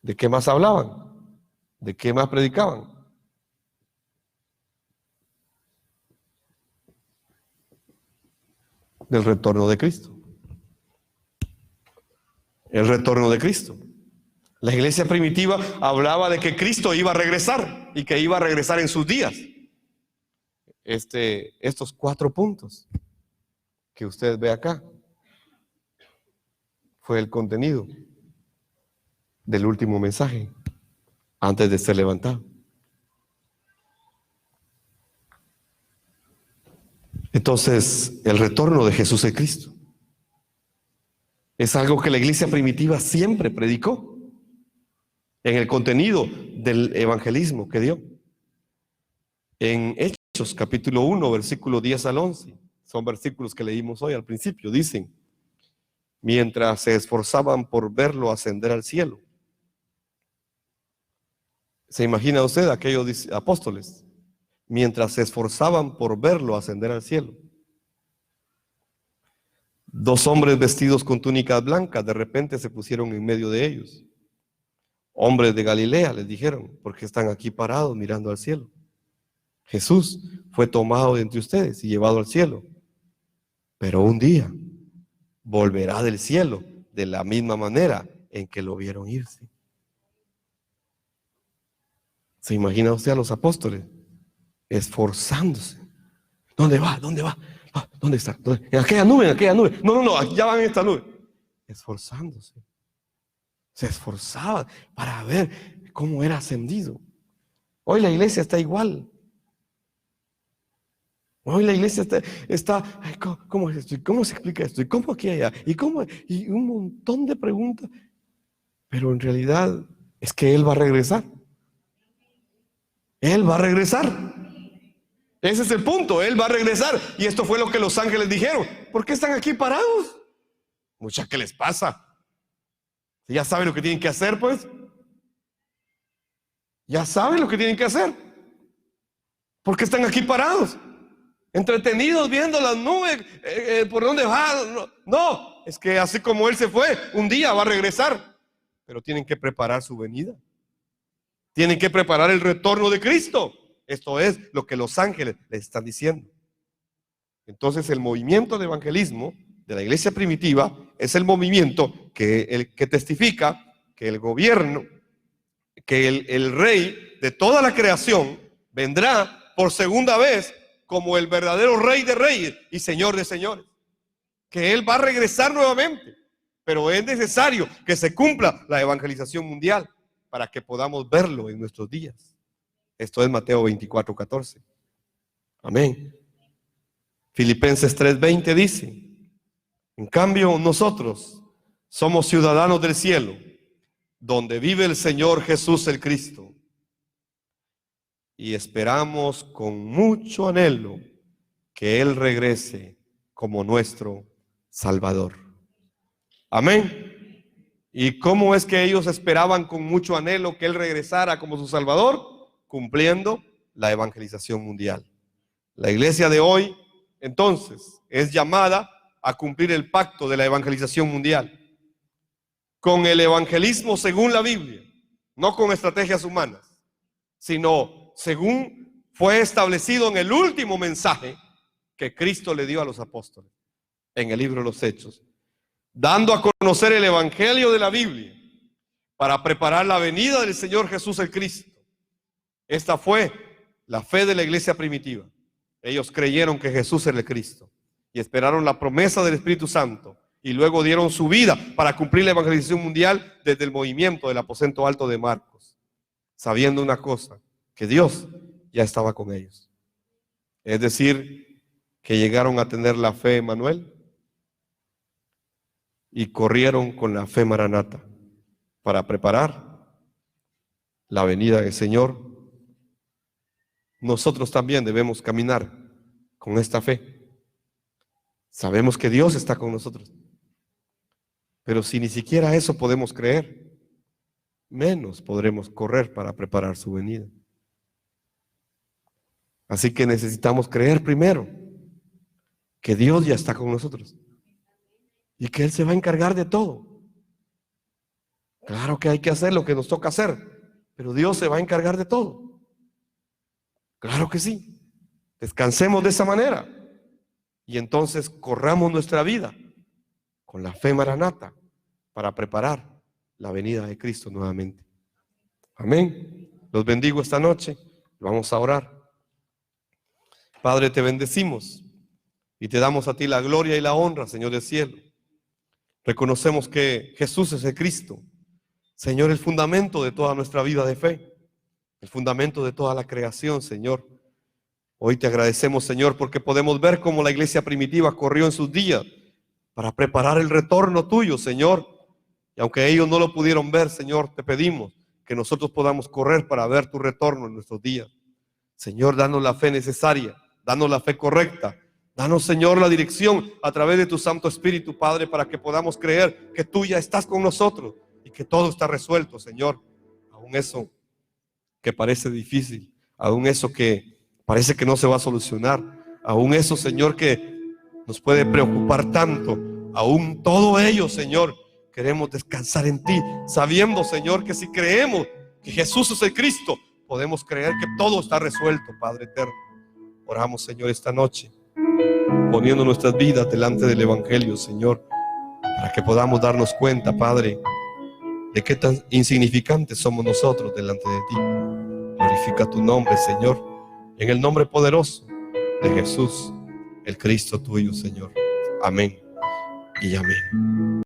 ¿De qué más hablaban? ¿De qué más predicaban? Del retorno de Cristo. El retorno de Cristo. La iglesia primitiva hablaba de que Cristo iba a regresar y que iba a regresar en sus días. Estos 4 puntos que usted ve acá fue el contenido del último mensaje antes de ser levantado. Entonces, el retorno de Jesús el Cristo es algo que la iglesia primitiva siempre predicó en el contenido del evangelismo que dio. En Hechos capítulo 1, versículo 10 al 11, son versículos que leímos hoy al principio, dicen: mientras se esforzaban por verlo ascender al cielo. ¿Se imagina usted aquellos apóstoles? mientras se esforzaban por verlo ascender al cielo. 2 hombres vestidos con túnicas blancas de repente se pusieron en medio de ellos. Hombres de Galilea, les dijeron, ¿por qué están aquí parados mirando al cielo? Jesús fue tomado de entre ustedes y llevado al cielo, pero un día volverá del cielo de la misma manera en que lo vieron irse. ¿Se imagina usted a los apóstoles esforzándose? ¿Dónde va? ¿Dónde va? ¿Dónde está? En aquella nube, en aquella nube. No, ya van en esta nube. Esforzándose. Se esforzaba para ver cómo era ascendido. Hoy la iglesia está igual. Hoy la iglesia está ¿cómo es esto? ¿Y cómo se explica esto? ¿Y cómo aquí allá? Y un montón de preguntas. Pero en realidad es que Él va a regresar. Él va a regresar. Ese es el punto, Él va a regresar. Y esto fue lo que los ángeles dijeron. ¿Por qué están aquí parados? Mucha, ¿qué les pasa? Ya saben lo que tienen que hacer, pues. Ya saben lo que tienen que hacer. ¿Por qué están aquí parados? Entretenidos viendo las nubes, ¿por dónde va? No, es que así como Él se fue, un día va a regresar. Pero tienen que preparar su venida. Tienen que preparar el retorno de Cristo. Esto es lo que los ángeles les están diciendo. Entonces el movimiento de evangelismo de la iglesia primitiva es el movimiento que testifica que el gobierno, que el rey de toda la creación vendrá por segunda vez como el verdadero rey de reyes y señor de señores. Que Él va a regresar nuevamente, pero es necesario que se cumpla la evangelización mundial para que podamos verlo en nuestros días. Esto es Mateo 24:14. Amén. Filipenses 3:20 dice: en cambio nosotros somos ciudadanos del cielo, donde vive el Señor Jesús el Cristo, y esperamos con mucho anhelo que Él regrese como nuestro Salvador. Amén. ¿Y cómo es que ellos esperaban con mucho anhelo que Él regresara como su Salvador? Cumpliendo la evangelización mundial. La iglesia de hoy, entonces, es llamada a cumplir el pacto de la evangelización mundial con el evangelismo según la Biblia, no con estrategias humanas, sino según fue establecido en el último mensaje que Cristo le dio a los apóstoles en el libro de los Hechos, dando a conocer el evangelio de la Biblia para preparar la venida del Señor Jesús el Cristo. Esta fue la fe de la iglesia primitiva. Ellos creyeron que Jesús era el Cristo y esperaron la promesa del Espíritu Santo y luego dieron su vida para cumplir la evangelización mundial desde el movimiento del aposento alto de Marcos, sabiendo una cosa, que Dios ya estaba con ellos. Es decir, que llegaron a tener la fe Emanuel y corrieron con la fe Maranata para preparar la venida del Señor. Nosotros también debemos caminar con esta fe. Sabemos que Dios está con nosotros, pero si ni siquiera eso podemos creer, menos podremos correr para preparar su venida. Así que necesitamos creer primero que Dios ya está con nosotros y que Él se va a encargar de todo. Claro que hay que hacer lo que nos toca hacer, pero Dios se va a encargar de todo. Claro que sí. Descansemos de esa manera y entonces corramos nuestra vida con la fe Maranata para preparar la venida de Cristo nuevamente. Amén. Los bendigo esta noche. Vamos a orar. Padre, te bendecimos y te damos a ti la gloria y la honra, Señor del cielo. Reconocemos que Jesús es el Cristo, Señor, el fundamento de toda nuestra vida de fe, el fundamento de toda la creación, Señor. Hoy te agradecemos, Señor, porque podemos ver cómo la iglesia primitiva corrió en sus días para preparar el retorno tuyo, Señor. Y aunque ellos no lo pudieron ver, Señor, te pedimos que nosotros podamos correr para ver tu retorno en nuestros días. Señor, danos la fe necesaria, danos la fe correcta. Danos, Señor, la dirección a través de tu Santo Espíritu, Padre, para que podamos creer que tú ya estás con nosotros y que todo está resuelto, Señor. Aún eso que parece difícil, aún eso que parece que no se va a solucionar. Aún eso, Señor, que nos puede preocupar tanto, aún todo ello, Señor, queremos descansar en ti, sabiendo, Señor, que si creemos que Jesús es el Cristo, podemos creer que todo está resuelto, Padre eterno. Oramos, Señor, esta noche, poniendo nuestras vidas delante del Evangelio, Señor, para que podamos darnos cuenta, Padre, de qué tan insignificantes somos nosotros delante de ti. Glorifica tu nombre, Señor, en el nombre poderoso de Jesús, el Cristo tuyo, Señor. Amén y amén.